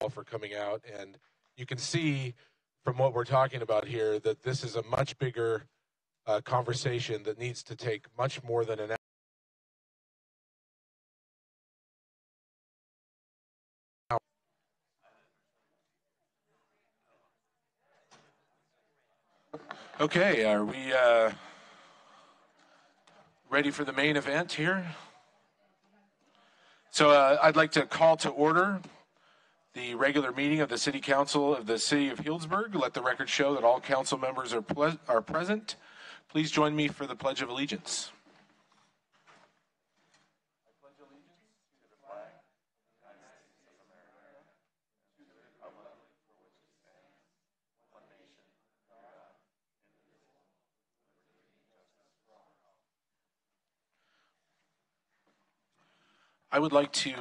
for coming out. And you can see from what we're talking about here that this is a much bigger conversation that needs to take much more than an hour. Okay, are we ready for the main event here? So I'd like to call to order the regular meeting of the City Council of the City of Healdsburg. Let the record show that all council members are present. Please join me for the Pledge of Allegiance. I pledge allegiance to the flag of the United States of America, to the republic for which it stands, one nation, under God, indivisible, with liberty and justice for all. I would like to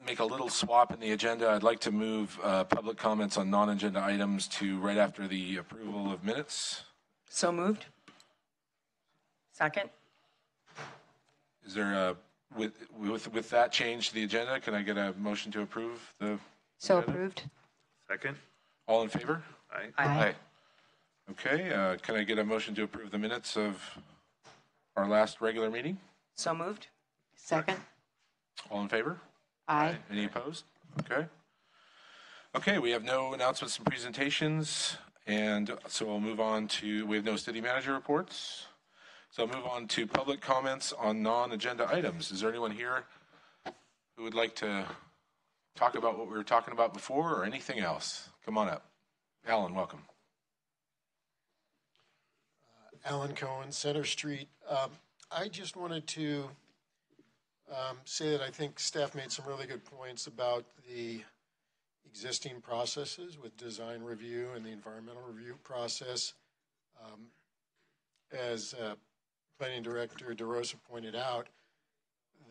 make a little swap in the agenda. I'd like to move public comments on non-agenda items to right after the approval of minutes. So moved. Second. Is there with that change to the agenda, can I get a motion to approve the So agenda? approved. Second. All in favor? Aye. Aye. Okay, can I get a motion to approve the minutes of our last regular meeting? So moved. Second. All in favor? Aye. Any opposed? Okay. Okay, we have no announcements and presentations, and so we'll move on to, we have no city manager reports. So I'll move on to public comments on non-agenda items. Is there anyone here who would like to talk about what we were talking about before or anything else? Come on up. Alan, welcome. Alan Cohen, Center Street. I just wanted to say that I think staff made some really good points about the existing processes with design review and the environmental review process. As Planning Director DeRosa pointed out,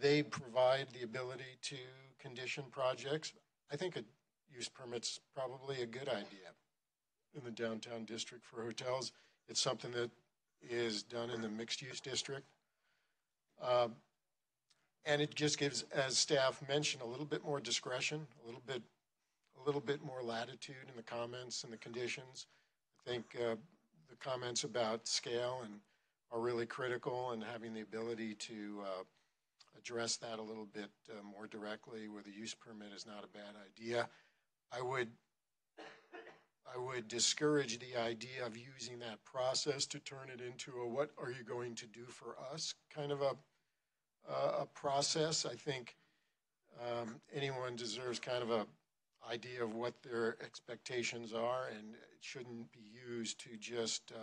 they provide the ability to condition projects. I think a use permit's probably a good idea in the downtown district for hotels. It's something that is done in the mixed-use district. And it just gives, as staff mentioned, a little bit more discretion, a little bit more latitude in the comments and the conditions. I think the comments about scale and are really critical, and having the ability to address that a little bit more directly with a use permit is not a bad idea. I would discourage the idea of using that process to turn it into a "what are you going to do for us" kind of a process. I think anyone deserves kind of a idea of what their expectations are, and it shouldn't be used to just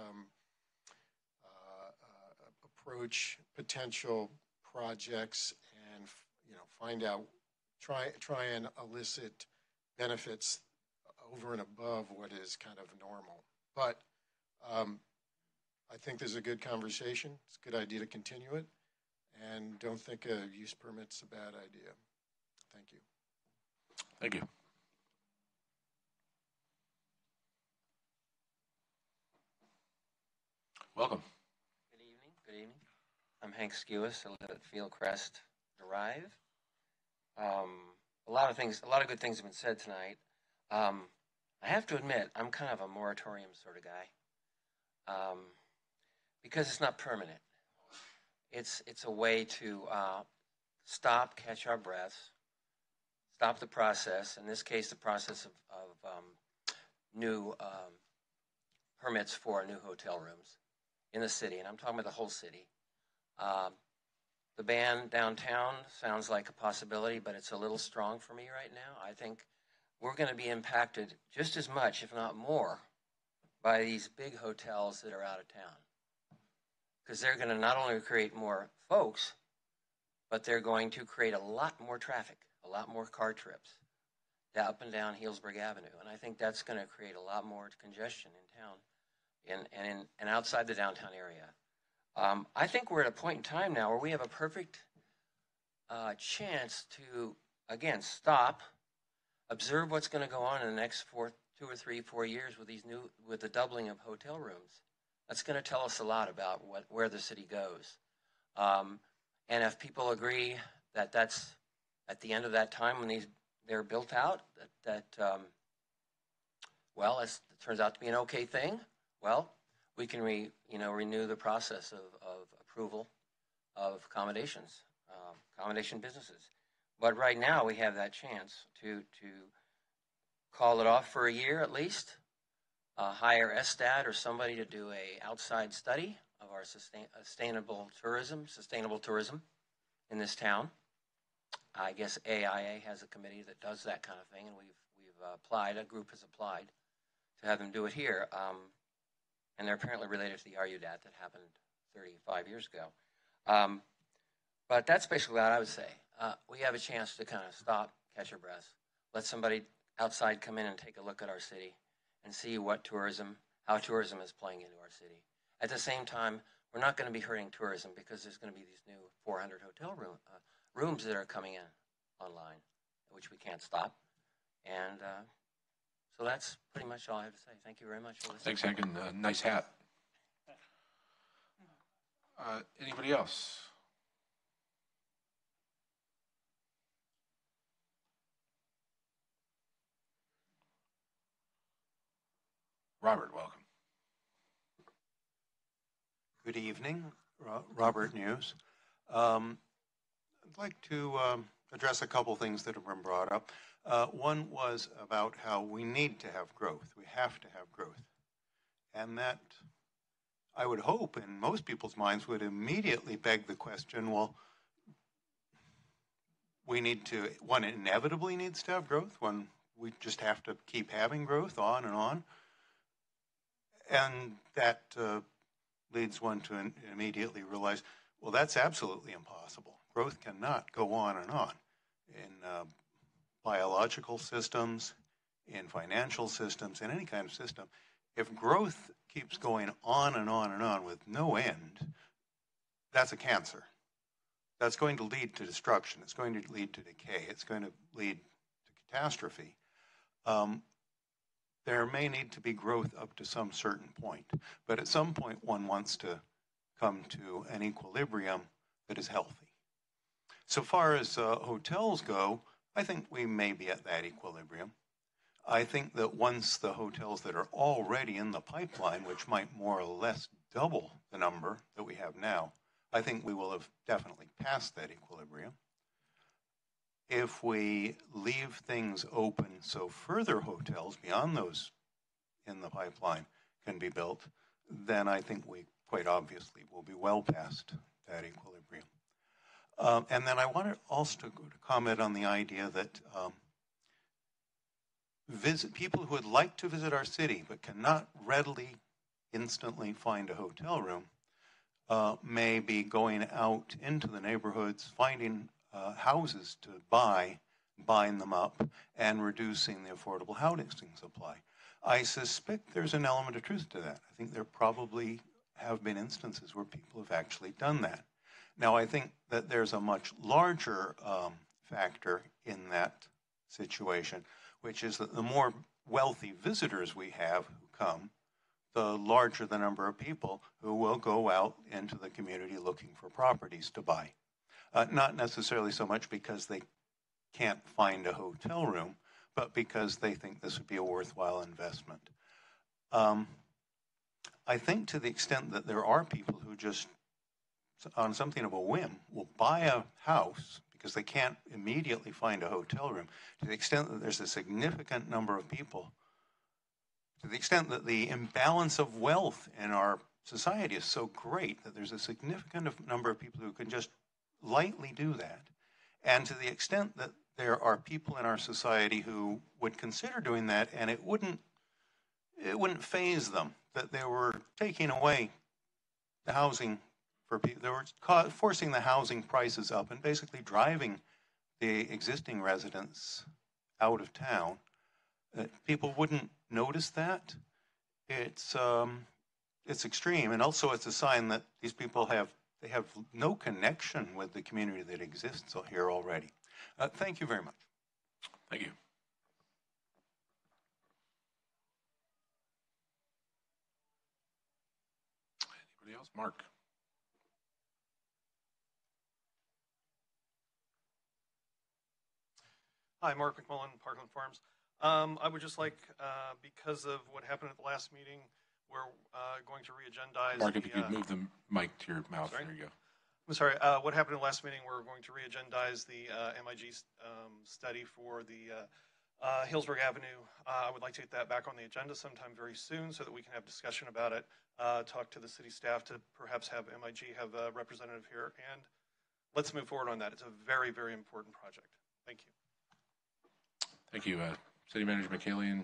approach potential projects and find out, try and elicit benefits over and above what is kind of normal. But I think there's a good conversation. It's a good idea to continue it, and don't think a use permit's a bad idea. Thank you. Thank you. Welcome. Good evening. Good evening. I'm Hank Skewis. I live at Fieldcrest Drive. A lot of good things have been said tonight. I have to admit, I'm kind of a moratorium sort of guy, because it's not permanent. It's a way to stop, catch our breaths, stop the process. In this case, the process of new permits for new hotel rooms in the city, and I'm talking about the whole city. The ban downtown sounds like a possibility, but it's a little strong for me right now. I think we're going to be impacted just as much, if not more, by these big hotels that are out of town. Because they're going to not only create more folks, but they're going to create a lot more traffic, a lot more car trips up and down Healdsburg Avenue. And I think that's going to create a lot more congestion in town and outside the downtown area. I think we're at a point in time now where we have a perfect chance to, again, stop, observe what's going to go on in the next 2 or 3, 4 years with the doubling of hotel rooms. That's going to tell us a lot about where the city goes. And if people agree that that's at the end of that time when they're built out, well, it turns out to be an okay thing, well, we can renew the process of approval of accommodations, accommodation businesses. But right now we have that chance to call it off for a year at least, hire SSTAT or somebody to do a outside study of our sustainable tourism in this town. I guess AIA has a committee that does that kind of thing, and we've applied. A group has applied to have them do it here, and they're apparently related to the RUDAT that happened 35 years ago. But that's basically what I would say. We have a chance to kind of stop, catch our breath, let somebody outside come in and take a look at our city and see how tourism is playing into our city. At the same time, we're not going to be hurting tourism because there's going to be these new 400 hotel rooms that are coming in online, which we can't stop. And so that's pretty much all I have to say. Thank you very much for listening. Thanks, Hank, and nice hat. Anybody else? Robert, welcome. Good evening, Robert News. I'd like to address a couple things that have been brought up. One was about how we need to have growth. We have to have growth. And that, I would hope, in most people's minds would immediately beg the question, well, one inevitably needs to have growth, one we just have to keep having growth on and on. And that leads one to immediately realize, well, that's absolutely impossible. Growth cannot go on and on in biological systems, in financial systems, in any kind of system. If growth keeps going on and on and on with no end, that's a cancer. That's going to lead to destruction. It's going to lead to decay. It's going to lead to catastrophe. There may need to be growth up to some certain point, but at some point one wants to come to an equilibrium that is healthy. So far as hotels go, I think we may be at that equilibrium. I think that once the hotels that are already in the pipeline, which might more or less double the number that we have now, I think we will have definitely passed that equilibrium. If we leave things open so further hotels beyond those in the pipeline can be built, then I think we quite obviously will be well past that equilibrium. And then I wanted also to comment on the idea that people who would like to visit our city but cannot readily, instantly find a hotel room may be going out into the neighborhoods, finding houses to buy, buying them up, and reducing the affordable housing supply. I suspect there's an element of truth to that. I think there probably have been instances where people have actually done that. Now, I think that there's a much larger factor in that situation, which is that the more wealthy visitors we have who come, the larger the number of people who will go out into the community looking for properties to buy. Not necessarily so much because they can't find a hotel room, but because they think this would be a worthwhile investment. I think to the extent that there are people who just, on something of a whim, will buy a house because they can't immediately find a hotel room, to the extent that there's a significant number of people, to the extent that the imbalance of wealth in our society is so great that there's a significant number of people who can just lightly do that. And to the extent that there are people in our society who would consider doing that and it wouldn't faze them, that they were taking away the housing for people, they were forcing the housing prices up and basically driving the existing residents out of town. People wouldn't notice that. It's extreme, and also it's a sign that these people have no connection with the community that exists here already. Thank you very much. Thank you. Anybody else? Mark. Hi, Mark McMullen, Parkland Farms. I would just like, because of what happened at the last meeting, we're going to re-agendize. Mark, if you could move the mic to your mouth. Sorry? There you go. I'm sorry. What happened at the last meeting, we're going to re-agendize the MIG study for the Healdsburg Avenue. I would like to get that back on the agenda sometime very soon so that we can have discussion about it, talk to the city staff to perhaps have MIG have a representative here, and let's move forward on that. It's a very, very important project. Thank you. Thank you. City Manager McKalian,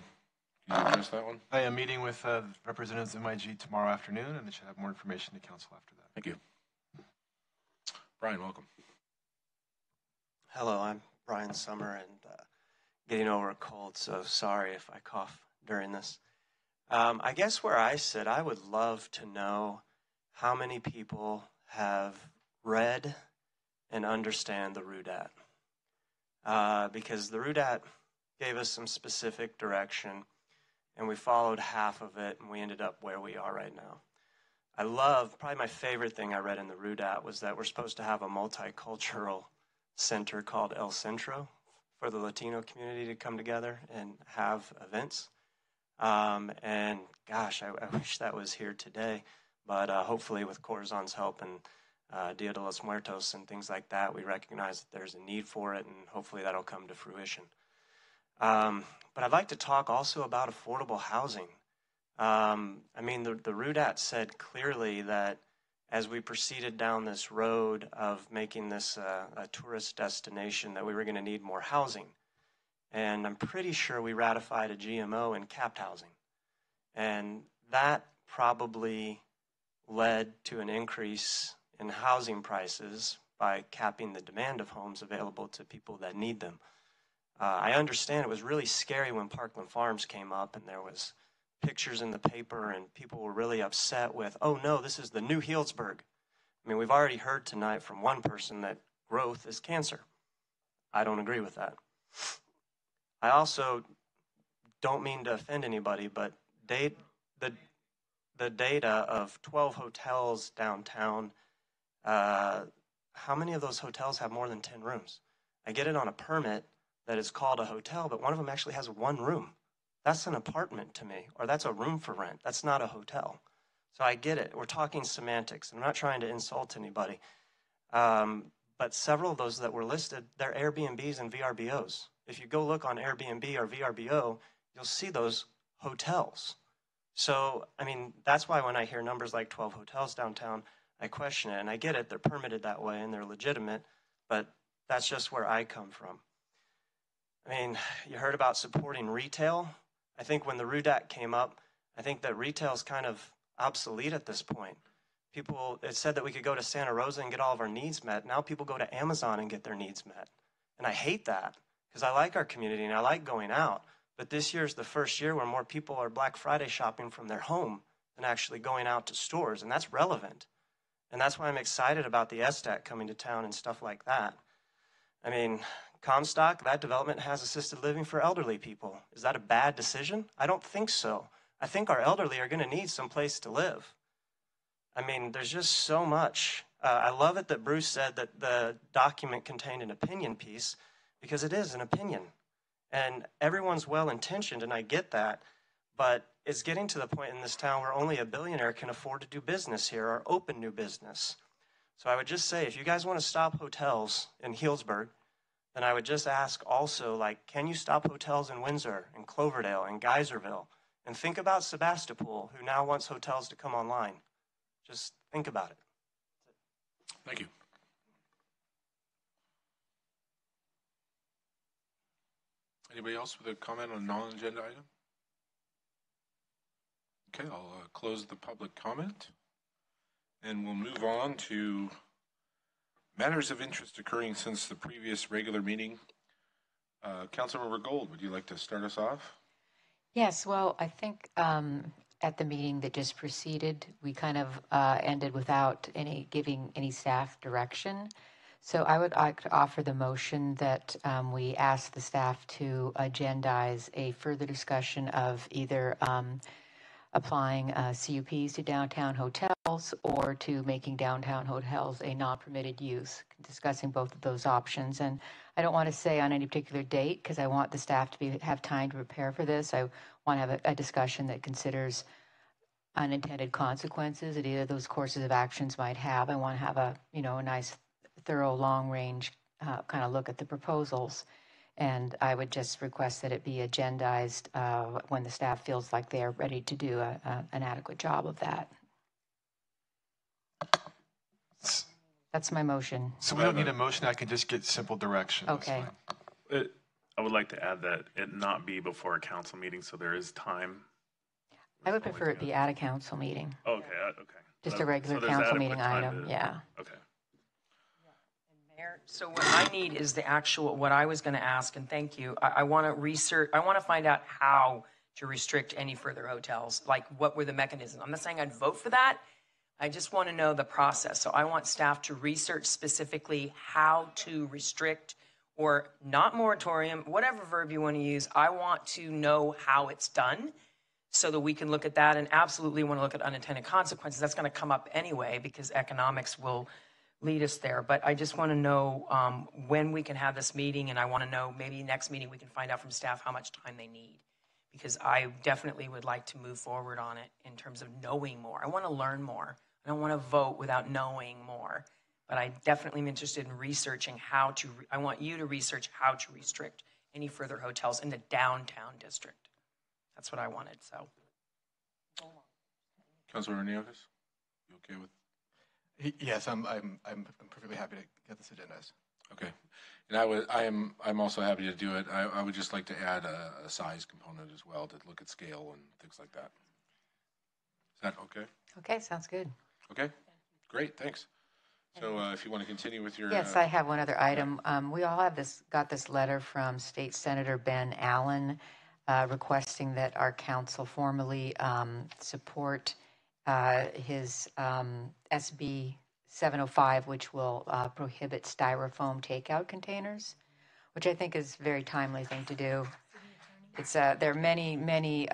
can you address that one? I am meeting with representatives of MIG tomorrow afternoon, and they should have more information to council after that. Thank you. Brian, welcome. Hello, I'm Brian Summer, and getting over a cold, so sorry if I cough during this. I guess where I sit, I would love to know how many people have read and understand the RUDAT. Because the RUDAT gave us some specific direction, and we followed half of it, and we ended up where we are right now. Probably my favorite thing I read in the RUDAT was that we're supposed to have a multicultural center called El Centro for the Latino community to come together and have events. And gosh, I wish that was here today, but hopefully with Corazon's help and Dia de los Muertos and things like that, we recognize that there's a need for it, and hopefully that'll come to fruition. But I'd like to talk also about affordable housing. I mean, the RUDAT said clearly that as we proceeded down this road of making this a tourist destination, that we were going to need more housing. And I'm pretty sure we ratified a GMO in capped housing. And that probably led to an increase in housing prices by capping the demand of homes available to people that need them. I understand it was really scary when Parkland Farms came up and there was pictures in the paper and people were really upset with, oh no, this is the new Healdsburg. I mean, we've already heard tonight from one person that growth is cancer. I don't agree with that. I also don't mean to offend anybody, but the data of 12 hotels downtown, how many of those hotels have more than 10 rooms? I get it on a permit that it's called a hotel, but one of them actually has one room. That's an apartment to me, or that's a room for rent. That's not a hotel. So I get it. We're talking semantics. I'm not trying to insult anybody. But several of those that were listed, they're Airbnbs and VRBOs. If you go look on Airbnb or VRBO, you'll see those hotels. So, I mean, that's why when I hear numbers like 12 hotels downtown, I question it. And I get it. They're permitted that way and they're legitimate, but that's just where I come from. I mean, you heard about supporting retail. I think when the RUDAT came up, I think that retail is kind of obsolete at this point. It said that we could go to Santa Rosa and get all of our needs met. Now people go to Amazon and get their needs met. And I hate that because I like our community and I like going out. But this year is the first year where more people are Black Friday shopping from their home than actually going out to stores. And that's relevant. And that's why I'm excited about the SDAC coming to town and stuff like that. I mean, Comstock, that development has assisted living for elderly people. Is that a bad decision? I don't think so. I think our elderly are going to need some place to live. I mean, there's just so much. I love it that Bruce said that the document contained an opinion piece, because it is an opinion. And everyone's well-intentioned, and I get that, but it's getting to the point in this town where only a billionaire can afford to do business here or open new business. So I would just say, if you guys want to stop hotels in Healdsburg, then I would just ask also, like, can you stop hotels in Windsor and Cloverdale and Geyserville? And think about Sebastopol, who now wants hotels to come online. Just think about it. Thank you. Anybody else with a comment on a non-agenda item? Okay, I'll close the public comment. And we'll move on to matters of interest occurring since the previous regular meeting. Councilmember Gold, would you like to start us off? Yes, well, I think at the meeting that just preceded, we kind of ended without giving any staff direction. So I would like to offer the motion that we ask the staff to agendize a further discussion of either applying CUPs to downtown hotels or to making downtown hotels a non-permitted use, discussing both of those options. And I don't want to say on any particular date because I want the staff to have time to prepare for this. I want to have a discussion that considers unintended consequences that either of those courses of actions might have. I want to have a nice, thorough, long-range kind of look at the proposals. And I would just request that it be agendized when the staff feels like they are ready to do an adequate job of that. That's my motion. So we don't need a motion. I can just get simple direction. That's Okay. fine. I would like to add that it not be before a council meeting, so there is time. I would prefer it be at a council meeting, Okay, okay. just a regular So there's council adequate meeting time item. to- Yeah. Okay. Mayor, so what I need is the actual, what I was going to ask, and thank you. I want to research, I want to find out how to restrict any further hotels. Like, what were the mechanisms? I'm not saying I'd vote for that. I just want to know the process. So I want staff to research specifically how to restrict or not moratorium, whatever verb you want to use. I want to know how it's done so that we can look at that, and absolutely want to look at unintended consequences. That's going to come up anyway because economics will lead us there. But I just want to know when we can have this meeting, and I want to know maybe next meeting we can find out from staff how much time they need, because I definitely would like to move forward on it in terms of knowing more. I want to learn more. I don't want to vote without knowing more. But I definitely am interested in researching how to, I want you to research how to restrict any further hotels in the downtown district. That's what I wanted, so. Councilor Neokis, you okay with? Yes, I'm perfectly happy to get this agendized. Okay, and I'm also happy to do it. I would just like to add a size component as well to look at scale and things like that. Is that okay? Okay, sounds good. Okay, great, thanks. So if you want to continue with your Yes, I have one other item. We all have got this letter from State Senator Ben Allen requesting that our council formally support his SB 705, which will prohibit styrofoam takeout containers, which I think is a very timely thing to do. There are many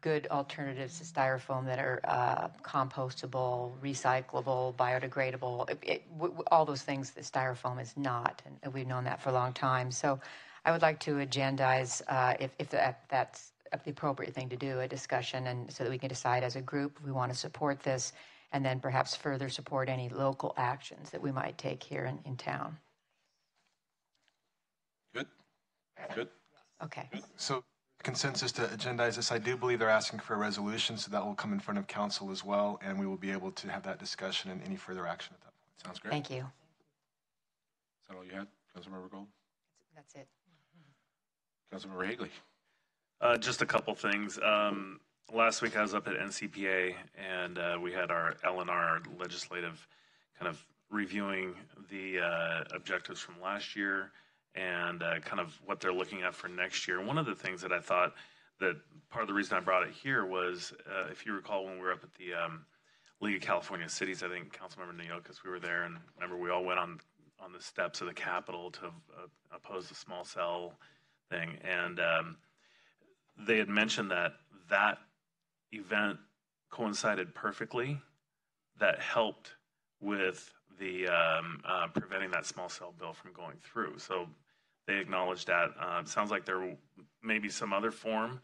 good alternatives to styrofoam that are compostable, recyclable, biodegradable, all those things that styrofoam is not, and we've known that for a long time. So I would like to agendize, if that's the appropriate thing to do, a discussion, and so that we can decide as a group if we want to support this, and then perhaps further support any local actions that we might take here in town. Good. Okay. So consensus to agendize this. I do believe they're asking for a resolution, so that will come in front of council as well, and we will be able to have that discussion and any further action at that point. Sounds great. Thank you. Is that all you had, Councilmember Gold? That's it. Councilmember Higley. Just a couple things. Last week I was up at NCPA, and we had our L&R legislative kind of reviewing the objectives from last year and kind of what they're looking at for next year. One of the things that I thought that part of the reason I brought it here was, if you recall, when we were up at the League of California Cities, I think Councilmember Neokis, we were there, and remember we all went on the steps of the Capitol to oppose the small cell thing, and they had mentioned that event coincided perfectly, that helped with the preventing that small cell bill from going through. So they acknowledged that. It sounds like there may be some other form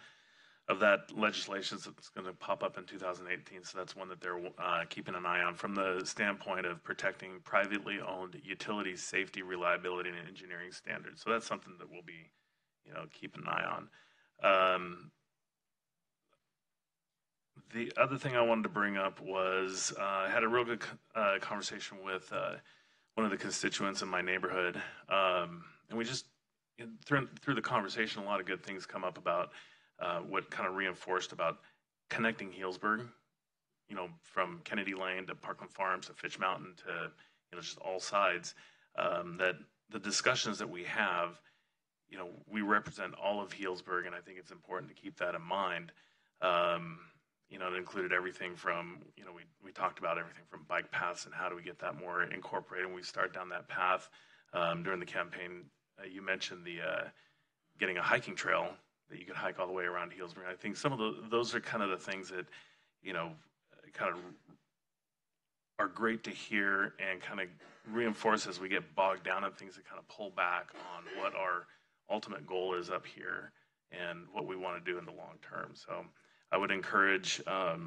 of that legislation that's going to pop up in 2018. So that's one that they're keeping an eye on from the standpoint of protecting privately owned utilities, safety, reliability, and engineering standards. So that's something that we'll be, keeping an eye on. The other thing I wanted to bring up was I had a real good conversation with one of the constituents in my neighborhood, and we just through the conversation, a lot of good things come up about what kind of reinforced about connecting Healdsburg, from Kennedy Lane to Parkland Farms to Fitch Mountain to just all sides. That the discussions that we have, we represent all of Healdsburg, and I think it's important to keep that in mind. It included everything from, we talked about everything from bike paths and how do we get that more incorporated. And we start down that path during the campaign. You mentioned the getting a hiking trail that you could hike all the way around Healdsburg. I think some of those are kind of the things that kind of are great to hear and kind of reinforce as we get bogged down in things to kind of pull back on what our ultimate goal is up here and what we want to do in the long term. So I would encourage, I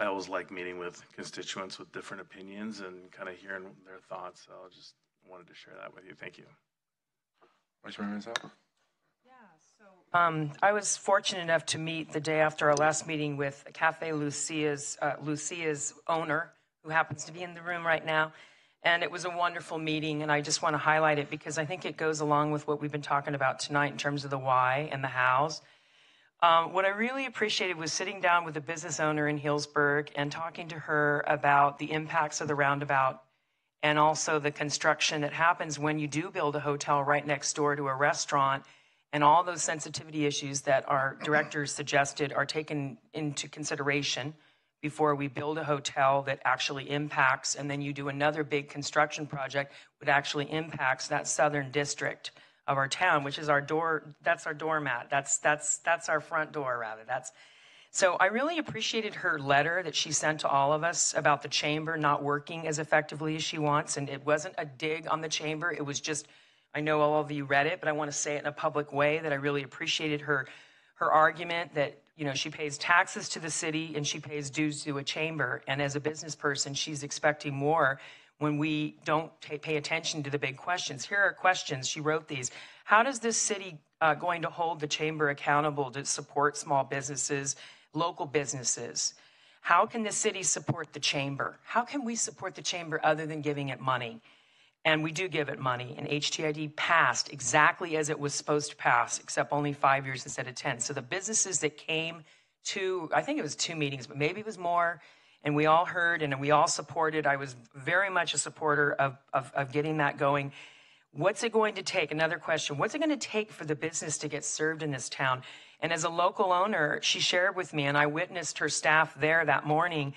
always like meeting with constituents with different opinions and kind of hearing their thoughts. So I just wanted to share that with you. Thank you. Vice Mayor Mansell? I was fortunate enough to meet the day after our last meeting with Cafe Lucia's owner, who happens to be in the room right now. And it was a wonderful meeting, and I just want to highlight it because I think it goes along with what we've been talking about tonight in terms of the why and the hows. What I really appreciated was sitting down with a business owner in Healdsburg and talking to her about the impacts of the roundabout and also the construction that happens when you do build a hotel right next door to a restaurant, and all those sensitivity issues that our directors suggested are taken into consideration before we build a hotel that actually impacts, and then you do another big construction project that actually impacts that southern district of our town, which is our door. That's our doormat. That's our front door, rather. So I really appreciated her letter that she sent to all of us about the chamber not working as effectively as she wants. And it wasn't a dig on the chamber. It was just, I know all of you read it, but I want to say it in a public way that I really appreciated her argument that, she pays taxes to the city and she pays dues to a chamber. And as a business person, she's expecting more when we don't pay attention to the big questions. Here are questions. She wrote these. How does this city going to hold the chamber accountable to support small businesses, local businesses? How can the city support the chamber? How can we support the chamber other than giving it money? And we do give it money. And HTID passed exactly as it was supposed to pass, except only 5 years instead of 10. So the businesses that came to, I think it was 2 meetings, but maybe it was more, and we all heard and we all supported. I was very much a supporter of getting that going. What's it going to take? Another question. What's it going to take for the business to get served in this town? And as a local owner, she shared with me, and I witnessed her staff there that morning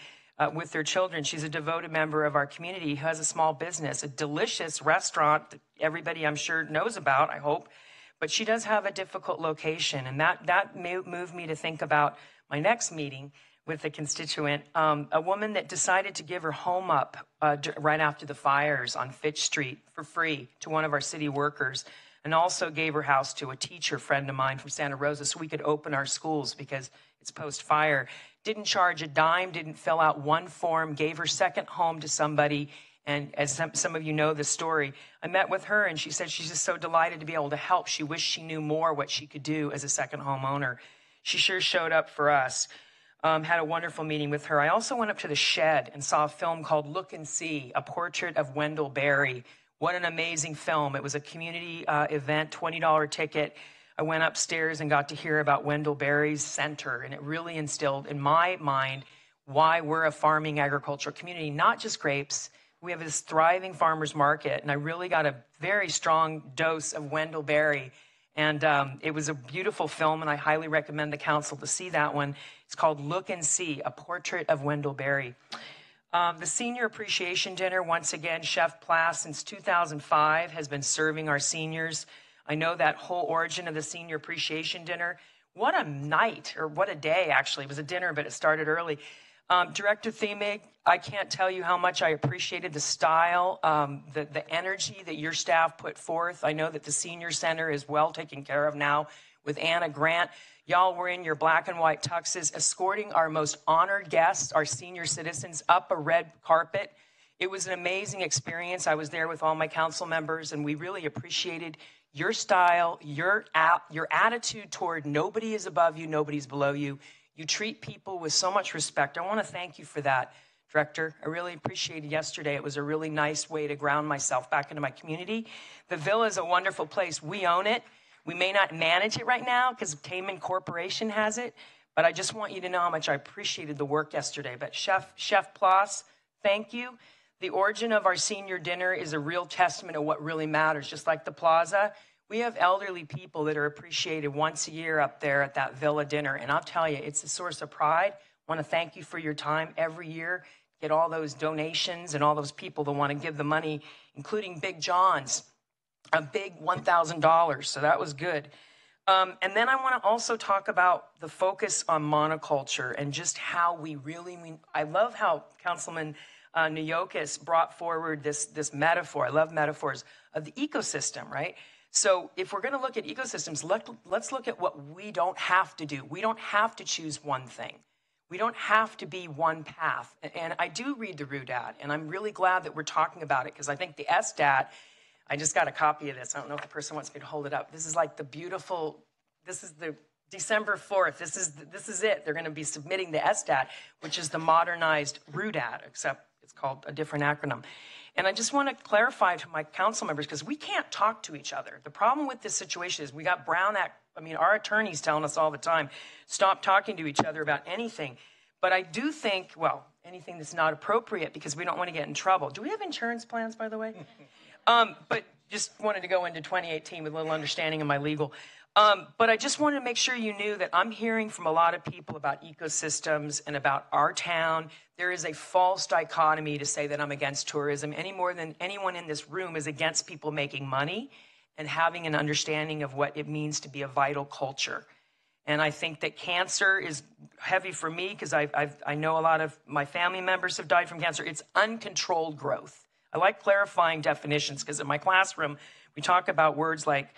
with their children. She's a devoted member of our community who has a small business, a delicious restaurant that everybody I'm sure knows about, I hope. But she does have a difficult location, and that moved me to think about my next meeting with a constituent, a woman that decided to give her home up right after the fires on Fitch Street for free to one of our city workers, and also gave her house to a teacher friend of mine from Santa Rosa so we could open our schools because it's post-fire. Didn't charge a dime, didn't fill out one form, gave her second home to somebody. And as some of you know the story, I met with her and she said she's just so delighted to be able to help. She wished she knew more what she could do as a second homeowner. She sure showed up for us. Had a wonderful meeting with her. I also went up to the Shed and saw a film called Look and See, a portrait of Wendell Berry. What an amazing film. It was a community event, $20 ticket. I went upstairs and got to hear about Wendell Berry's center, and it really instilled in my mind why we're a farming agricultural community, not just grapes. We have this thriving farmers market, and I really got a very strong dose of Wendell Berry. And it was a beautiful film, and I highly recommend the council to see that one. It's called Look and See, a portrait of Wendell Berry. The Senior Appreciation Dinner, once again, Chef Plass, since 2005, has been serving our seniors. I know that whole origin of the Senior Appreciation Dinner. What a night, or what a day, actually. It was a dinner, but it started early. Director Themig, I can't tell you how much I appreciated the style, the energy that your staff put forth. I know that the Senior Center is well taken care of now with Anna Grant. Y'all were in your black and white tuxes, escorting our most honored guests, our senior citizens, up a red carpet. It was an amazing experience. I was there with all my council members, and we really appreciated your style, your attitude toward nobody is above you, nobody's below you. You treat people with so much respect. I want to thank you for that, Director. I really appreciated yesterday. It was a really nice way to ground myself back into my community. The Villa is a wonderful place. We own it. We may not manage it right now because Cayman Corporation has it, but I just want you to know how much I appreciated the work yesterday. But Chef Ploss, thank you. The origin of our senior dinner is a real testament of what really matters. Just like the plaza, we have elderly people that are appreciated once a year up there at that Villa dinner. And I'll tell you, it's a source of pride. I want to thank you for your time every year. Get all those donations and all those people that want to give the money, including Big John's, a big $1,000. So that was good. And then I want to also talk about the focus on monoculture and just how we really mean. I love how Councilman Nuyokis brought forward this metaphor. I love metaphors of the ecosystem, right? So if we're going to look at ecosystems, let's look at what we don't have to do. We don't have to choose one thing. We don't have to be one path. And I do read the RUDAT, and I'm really glad that we're talking about it because I think the SDAT, I just got a copy of this. I don't know if the person wants me to hold it up. This is like the beautiful, this is the December 4th. This is it. They're going to be submitting the SDAT, which is the modernized RUDAT, except it's called a different acronym. And I just want to clarify to my council members, because we can't talk to each other. The problem with this situation is we got Brown Act. I mean, our attorneys telling us all the time, stop talking to each other about anything. But I do think, well, anything that's not appropriate because we don't want to get in trouble. Do we have insurance plans, by the way? But just wanted to go into 2018 with a little understanding of my legal. But I just wanted to make sure you knew that I'm hearing from a lot of people about ecosystems and about our town. There is a false dichotomy to say that I'm against tourism any more than anyone in this room is against people making money and having an understanding of what it means to be a vital culture. And I think that cancer is heavy for me because I know a lot of my family members have died from cancer. It's uncontrolled growth. I like clarifying definitions because in my classroom, we talk about words like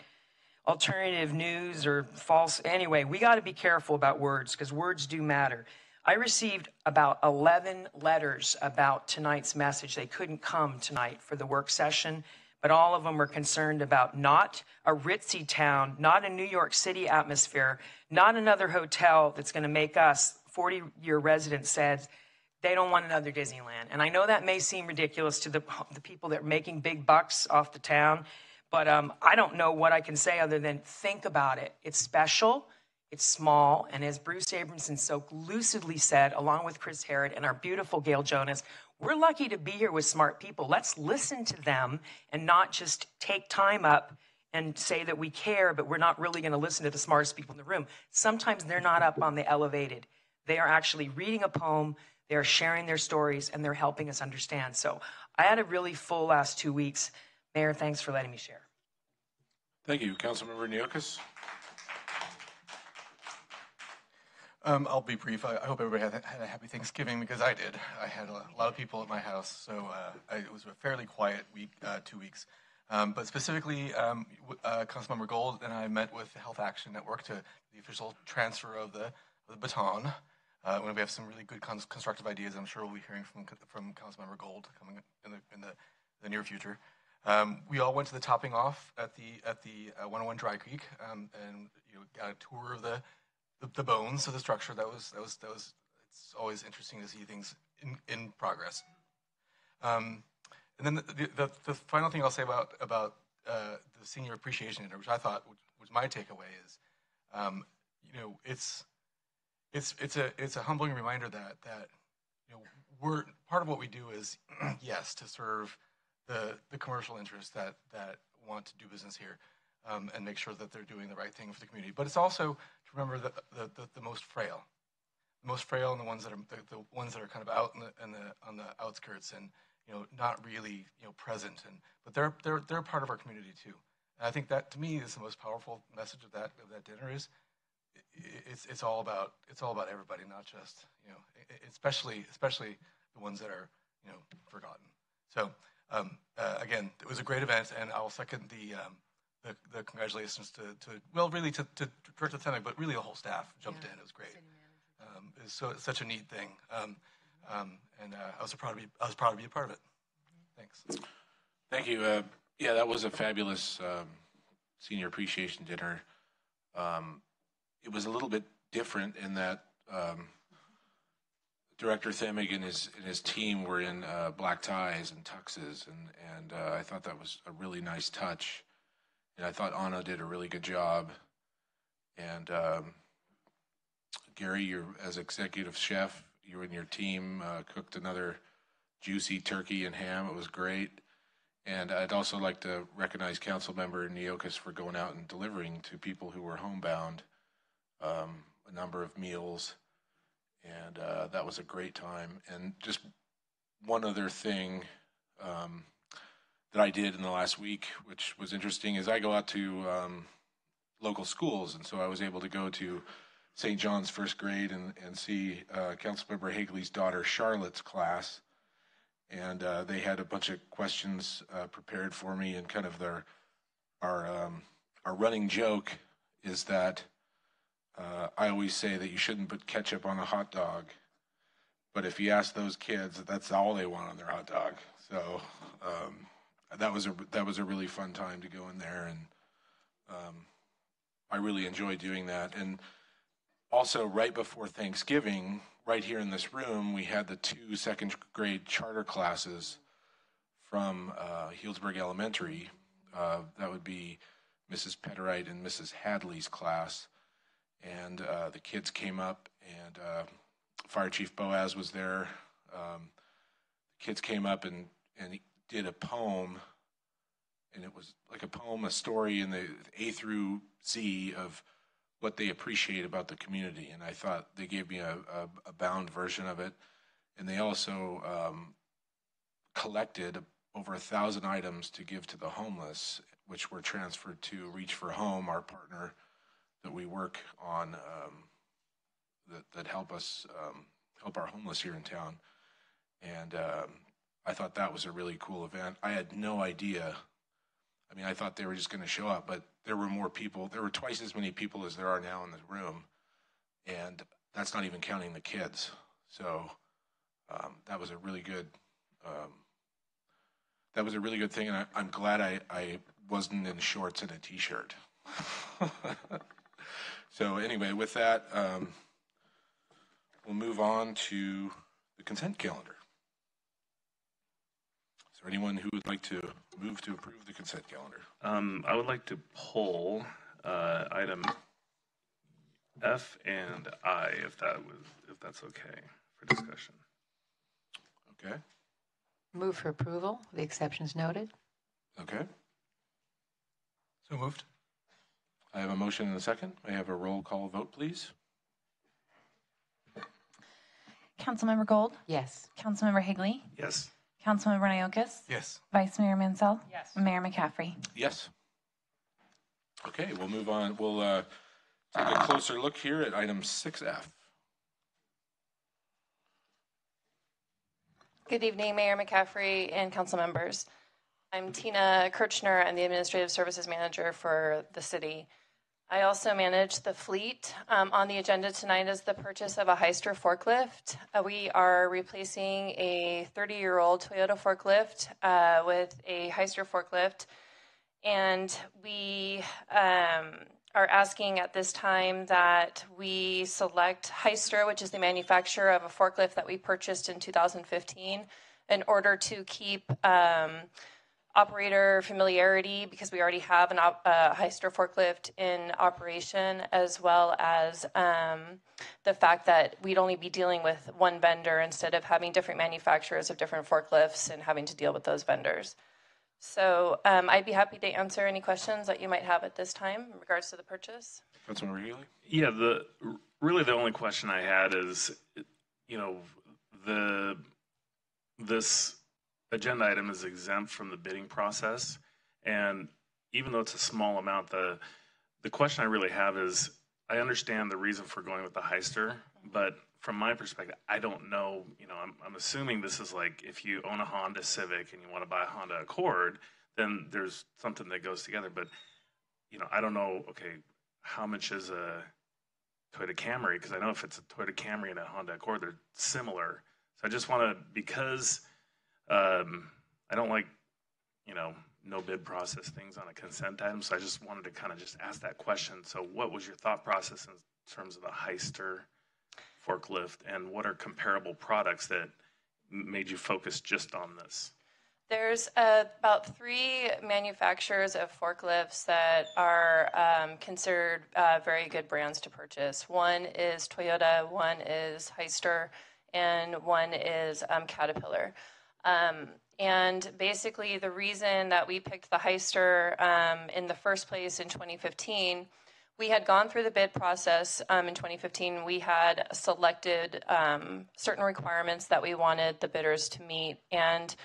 alternative news or false. Anyway, we got to be careful about words because words do matter. I received about 11 letters about tonight's message. They couldn't come tonight for the work session, but all of them were concerned about not a ritzy town, not a New York City atmosphere, not another hotel that's going to make us 40-year residents said they don't want another Disneyland. And I know that may seem ridiculous to the people that are making big bucks off the town, but I don't know what I can say other than think about it. It's special, it's small, and as Bruce Abramson so lucidly said, along with Chris Herod and our beautiful Gail Jonas, we're lucky to be here with smart people. Let's listen to them and not just take time up and say that we care, but we're not really going to listen to the smartest people in the room. Sometimes they're not up on the elevated. They are actually reading a poem, they're sharing their stories, and they're helping us understand. So I had a really full last 2 weeks. Mayor, thanks for letting me share. Thank you. Councilmember Niokas. I'll be brief. I hope everybody had a happy Thanksgiving because I did. I had a lot of people at my house, so it was a fairly quiet week, 2 weeks. But specifically, Councilmember Gold and I met with the Health Action Network to the official transfer of the baton. When we have some really good constructive ideas, I'm sure we'll be hearing from Councilmember Gold coming in the near future. We all went to the topping off at the 101 Dry Creek and got a tour of the bones of the structure. That was. It's always interesting to see things in progress. And then the final thing I'll say about the senior appreciation dinner, which I thought was my takeaway, is it's a humbling reminder that we're part of what we do is yes to serve the commercial interests that want to do business here and make sure that they're doing the right thing for the community. But it's also to remember the most frail, and the ones that are kind of out on the outskirts and not really present. But they're part of our community too. And I think that to me is the most powerful message of that dinner is it's all about everybody, not just especially the ones that are forgotten. So. Again, it was a great event, and I'll second the congratulations to Director Themick, but really the whole staff jumped in. It was great. It's such a neat thing, and I was proud to be a part of it. Thanks. Thank you. That was a fabulous senior appreciation dinner. It was a little bit different in that. Director Themig and his team were in black ties and tuxes, and I thought that was a really nice touch. And I thought Anna did a really good job. And Gary, you're as executive chef, you and your team cooked another juicy turkey and ham. It was great. And I'd also like to recognize Councilmember Niokas for going out and delivering to people who were homebound a number of meals. And that was a great time. And just one other thing that I did in the last week, which was interesting, is I go out to local schools. And so I was able to go to St. John's first grade and see Councilmember Higley's daughter Charlotte's class. And they had a bunch of questions prepared for me, and kind of our running joke is that I always say that you shouldn't put ketchup on a hot dog, but if you ask those kids, that's all they want on their hot dog. So that was a really fun time to go in there, and I really enjoyed doing that. And also, right before Thanksgiving, right here in this room, we had the 2 second grade charter classes from Healdsburg Elementary. That would be Mrs. Petterite and Mrs. Hadley's class. And the kids came up, and Fire Chief Boaz was there. The kids came up and he did a poem, and it was like a poem, a story in the A through Z of what they appreciate about the community. And I thought they gave me a bound version of it. And they also collected over 1,000 items to give to the homeless, which were transferred to Reach for Home, our partner that we work on, that help us help our homeless here in town. And I thought that was a really cool event. I had no idea. I mean, I thought they were just going to show up, but there were more people. There were twice as many people as there are now in the room, and that's not even counting the kids. So that was a really good. That was a really good thing, and I'm glad I wasn't in shorts and a t-shirt. So anyway, with that, we'll move on to the consent calendar. Is there anyone who would like to move to approve the consent calendar? I would like to pull item F and I, if that's okay for discussion. Okay. Move for approval, the exceptions noted. Okay. So moved. I have a motion and a second. May I have a roll call vote, please? Councilmember Gold? Yes. Councilmember Higley? Yes. Councilmember Naokis? Yes. Vice Mayor Mansell? Yes. Mayor McCaffrey? Yes. Okay, we'll move on. We'll take a closer look here at item 6F. Good evening, Mayor McCaffrey and council members. I'm Tina Kirchner. I'm the Administrative Services Manager for the city. I also manage the fleet. On the agenda tonight is the purchase of a Heister forklift. We are replacing a 30-year-old Toyota forklift with a Heister forklift. And we are asking at this time that we select Heister, which is the manufacturer of a forklift that we purchased in 2015, in order to keep operator familiarity, because we already have a Heister forklift in operation, as well as the fact that we'd only be dealing with one vendor instead of having different manufacturers of different forklifts and having to deal with those vendors. So I'd be happy to answer any questions that you might have at this time in regards to the purchase. Councilmember Healy? Yeah, really the only question I had is, this agenda item is exempt from the bidding process, and even though it's a small amount, the question I really have is, I understand the reason for going with the Heister, but from my perspective, I don't know, I'm assuming this is like if you own a Honda Civic and you want to buy a Honda Accord, then there's something that goes together, but I don't know, okay, how much is a Toyota Camry? Because I know if it's a Toyota Camry and a Honda Accord, they're similar. So I just want to, because I don't like, no bid process things on a consent item. So I just wanted to kind of just ask that question. So what was your thought process in terms of the Heister forklift, and what are comparable products that made you focus just on this? There's about 3 manufacturers of forklifts that are considered very good brands to purchase. One is Toyota, one is Heister, and one is Caterpillar. And basically the reason that we picked the Heister in the first place in 2015, we had gone through the bid process in 2015. We had selected certain requirements that we wanted the bidders to meet, and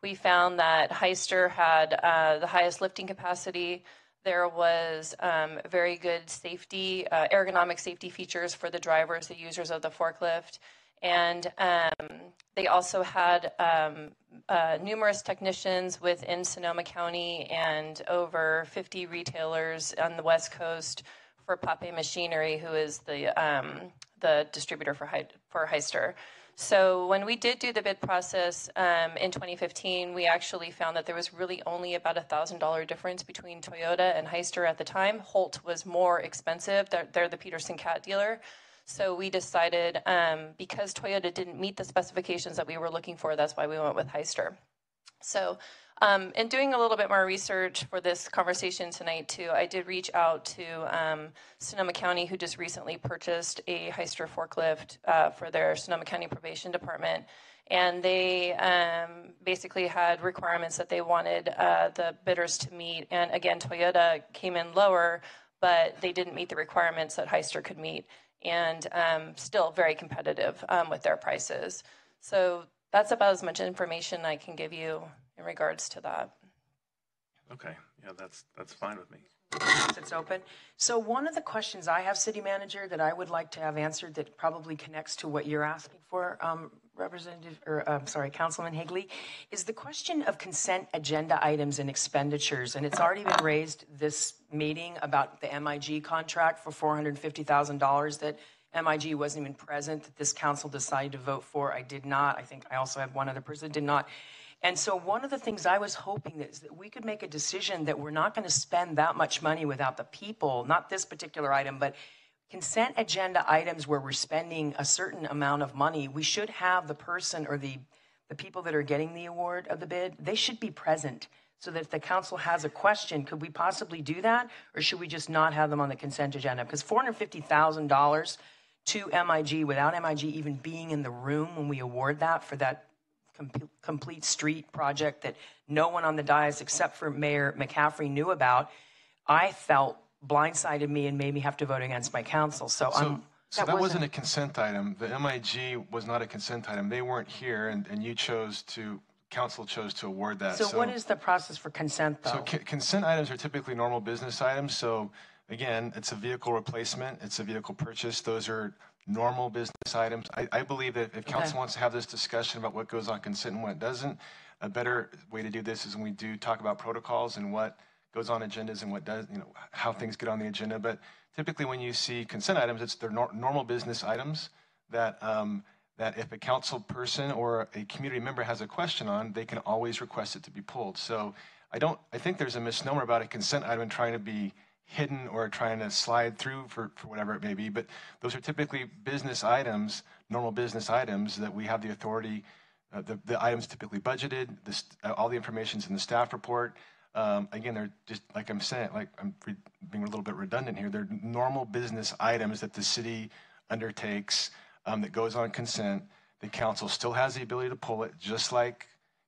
we found that Heister had the highest lifting capacity, There was very good safety, ergonomic safety features for the drivers, the users of the forklift. And they also had numerous technicians within Sonoma County and over 50 retailers on the West Coast for Pape Machinery, who is the distributor for Heister. So when we did do the bid process in 2015, we actually found that there was really only about $1,000 difference between Toyota and Heister at the time. Holt was more expensive. They're the Peterson Cat dealer. So we decided, because Toyota didn't meet the specifications that we were looking for, that's why we went with Heister. So in doing a little bit more research for this conversation tonight too, I did reach out to Sonoma County, who just recently purchased a Heister forklift for their Sonoma County Probation Department. And they basically had requirements that they wanted the bidders to meet. And again, Toyota came in lower, but they didn't meet the requirements that Heister could meet. And still very competitive with their prices. So that's about as much information I can give you in regards to that. Okay, yeah, that's fine with me. It's open. So one of the questions I have, City Manager, that I would like to have answered that probably connects to what you're asking for, Councilman Higley, is the question of consent agenda items and expenditures. And it's already been raised this meeting about the MIG contract for $450,000 that MIG wasn't even present, that this council decided to vote for. I did not. I think I also had one other person that did not. And so one of the things I was hoping is that we could make a decision that we're not going to spend that much money without the people, not this particular item, but consent agenda items where we're spending a certain amount of money. We should have the person or the people that are getting the award of the bid, they should be present so that if the council has a question, could we possibly do that? Or should we just not have them on the consent agenda? Because $450,000 to MIG without MIG even being in the room when we award that for that complete street project that no one on the dais except for Mayor McCaffrey knew about, I felt blindsided me and made me have to vote against my council. So that wasn't a consent item. The MIG was not a consent item. They weren't here, and council chose to award that. So what is the process for consent, though? So consent items are typically normal business items. So again, it's a vehicle replacement, it's a vehicle purchase. Those are normal business items. I believe that if council wants to have this discussion about what goes on consent and what doesn't, a better way to do this is when we do talk about protocols and what goes on agendas and what does, how things get on the agenda. But typically when you see consent items, it's their normal business items that that if a council person or a community member has a question on, they can always request it to be pulled. So I think there's a misnomer about a consent item trying to be hidden or trying to slide through for whatever it may be, but those are typically business items, normal business items that we have the authority, the items typically budgeted, all the information's in the staff report. Again, they're just, like I'm saying, like I'm being a little bit redundant here, they're normal business items that the city undertakes that goes on consent. The council still has the ability to pull it, just like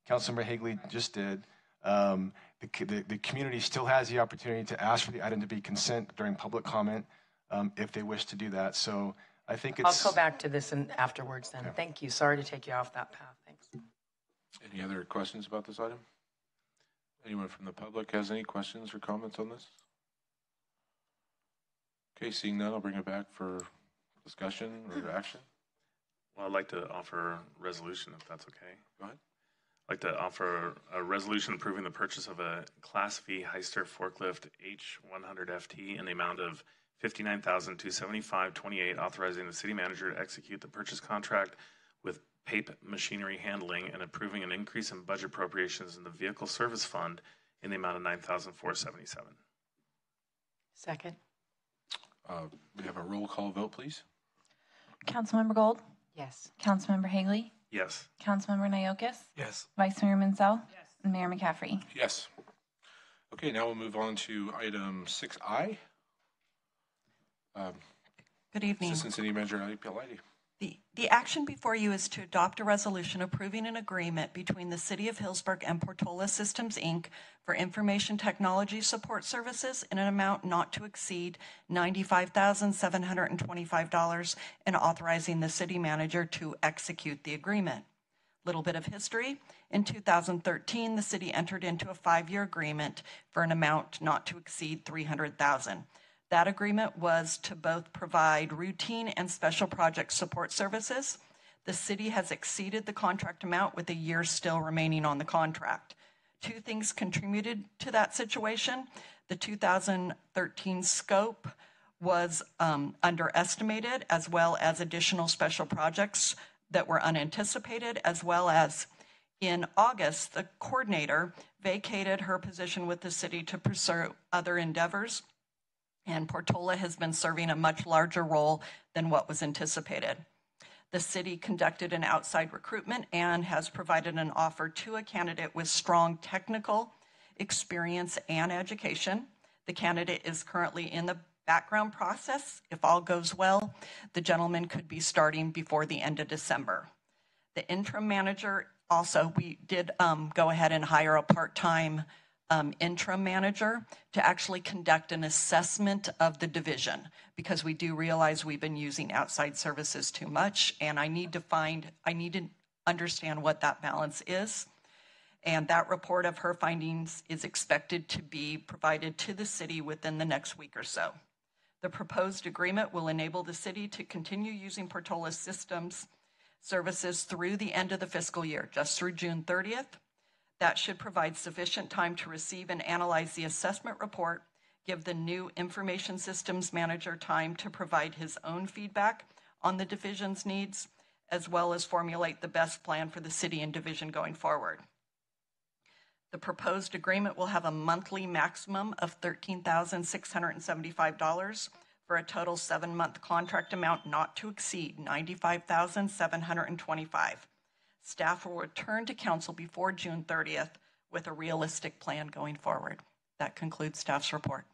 Councilmember Higley just did. The community still has the opportunity to ask for the item to be consent during public comment if they wish to do that. So I think it's... I'll go back to this afterwards then. Okay. Thank you. Sorry to take you off that path. Thanks. Any other questions about this item? Anyone from the public has any questions or comments on this? Okay, seeing none, I'll bring it back for discussion or action. Well, I'd like to offer a resolution if that's okay. Go ahead. I'd like to offer a resolution approving the purchase of a Class V Heister forklift H100 FT in the amount of $59,275.28, authorizing the city manager to execute the purchase contract with Pape Machinery Handling and approving an increase in budget appropriations in the vehicle service fund in the amount of $9,477. Second. We have a roll call vote, please. Councilmember Gold? Yes. Councilmember Higley? Yes. Councilmember Naokis? Yes. Vice Mayor Mansell? Yes. And Mayor McCaffrey? Yes. Okay, now we'll move on to item 6I. Good evening. Assistant City Manager Ali Pialati. The action before you is to adopt a resolution approving an agreement between the City of Healdsburg and Portola Systems, Inc. for information technology support services in an amount not to exceed $95,725 and authorizing the city manager to execute the agreement. Little bit of history. In 2013, the city entered into a 5-year agreement for an amount not to exceed $300,000. That agreement was to both provide routine and special project support services. The city has exceeded the contract amount with a year still remaining on the contract. 2 things contributed to that situation. The 2013 scope was underestimated, as well as additional special projects that were unanticipated, as well as in August, the coordinator vacated her position with the city to pursue other endeavors, and Portola has been serving a much larger role than what was anticipated. The city conducted an outside recruitment and has provided an offer to a candidate with strong technical experience and education. The candidate is currently in the background process. If all goes well, the gentleman could be starting before the end of December. The interim manager, also, we did go ahead and hire a part-time interim manager to actually conduct an assessment of the division, because we do realize we've been using outside services too much, and I need to understand what that balance is. And that report of her findings is expected to be provided to the city within the next week or so. The proposed agreement will enable the city to continue using Portola's systems services through the end of the fiscal year, just through June 30th. That should provide sufficient time to receive and analyze the assessment report, give the new information systems manager time to provide his own feedback on the division's needs, as well as formulate the best plan for the city and division going forward. The proposed agreement will have a monthly maximum of $13,675 for a total 7-month contract amount not to exceed $95,725. Staff will return to council before June 30th with a realistic plan going forward. That concludes staff's report.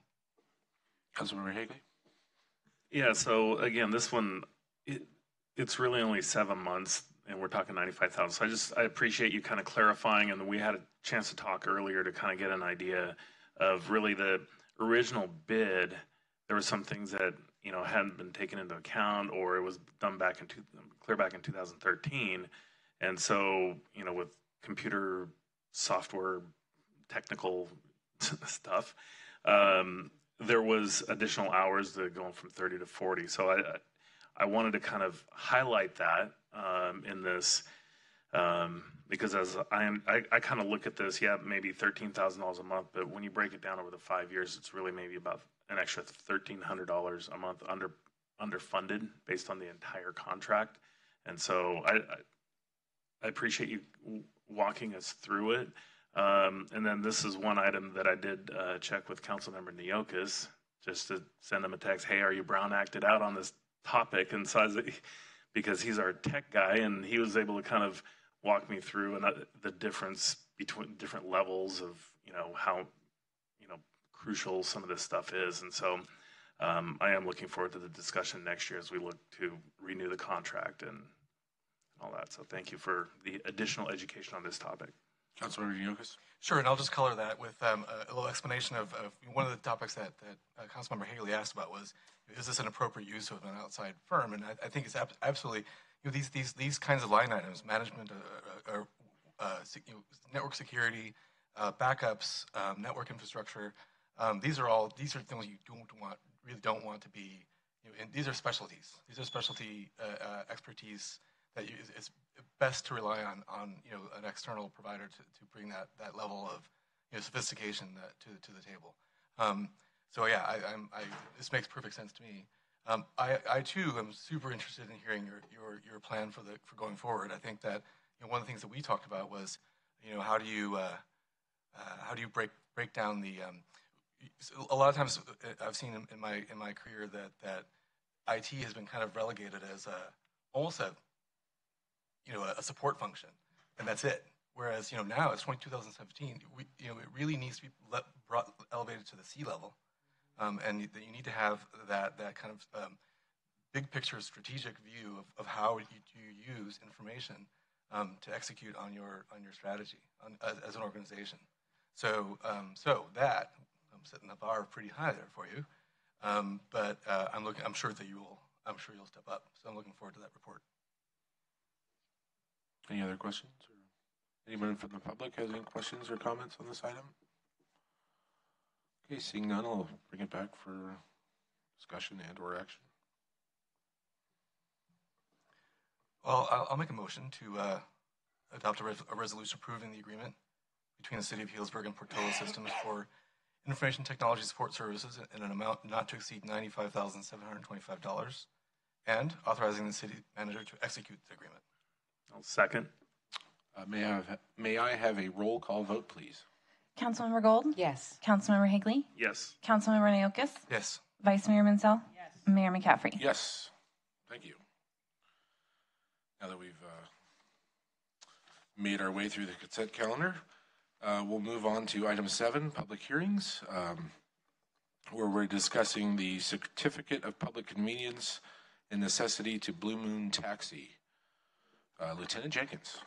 Councilmember Hagley? Yeah, so again, this one, it's really only 7 months, and we're talking 95,000. So I appreciate you kind of clarifying, and we had a chance to talk earlier to kind of get an idea of really the original bid. There were some things that, you know, hadn't been taken into account, or it was done clear back in 2013. And so, you know, with computer software, technical stuff, there was additional hours that going from 30 to 40. So I wanted to kind of highlight that in this, because as I kind of look at this, yeah, maybe $13,000 a month, but when you break it down over the 5 years, it's really maybe about an extra $1,300 a month underfunded based on the entire contract. And so I appreciate you walking us through it. And then this is one item that I did check with Councilmember Neokas, just to send him a text, hey, are you Brown acted out on this topic? And so because he's our tech guy, and he was able to kind of walk me through and the difference between different levels of, you know, how, you know, crucial some of this stuff is. And so I am looking forward to the discussion next year as we look to renew the contract and all that. So thank you for the additional education on this topic. Councilmember Neokas? Sure, and I'll just color that with a little explanation of one of the topics that Councilmember Haley asked about was, is this an appropriate use of an outside firm? And I think it's absolutely, you know, these kinds of line items, management, network security, backups, network infrastructure, these are things you really don't want to be, you know, and these are specialties. These are specialty expertise that it's best to rely on you know, an external provider to bring that level of, you know, sophistication to the table. So yeah, this makes perfect sense to me. I too am super interested in hearing your plan for going forward. I think that, you know, one of the things that we talked about was, you know, how do you break down the a lot of times I've seen in my career that IT has been kind of relegated as almost a support function, and that's it. Whereas, you know, now it's 2017, you know, it really needs to be elevated to the C level, and you need to have that kind of big picture strategic view of how you use information to execute on your strategy as an organization. So that I'm setting the bar pretty high there for you, but I'm sure you'll step up. So I'm looking forward to that report. Any other questions? Or anyone from the public has any questions or comments on this item? Okay, seeing none, I'll bring it back for discussion and or action. Well, I'll make a motion to adopt a resolution approving the agreement between the City of Healdsburg and Portola Systems for information technology support services in an amount not to exceed $95,725, and authorizing the city manager to execute the agreement. I'll second. May I have a roll call vote, please? Councilmember Gold? Yes. Councilmember Higley? Yes. Councilmember Naokis? Yes. Vice Mayor Mansell? Yes. Mayor McCaffrey? Yes. Thank you. Now that we've made our way through the consent calendar, we'll move on to item 7, public hearings, where we're discussing the certificate of public convenience and necessity to Blue Moon Taxi. Lieutenant Jenkins.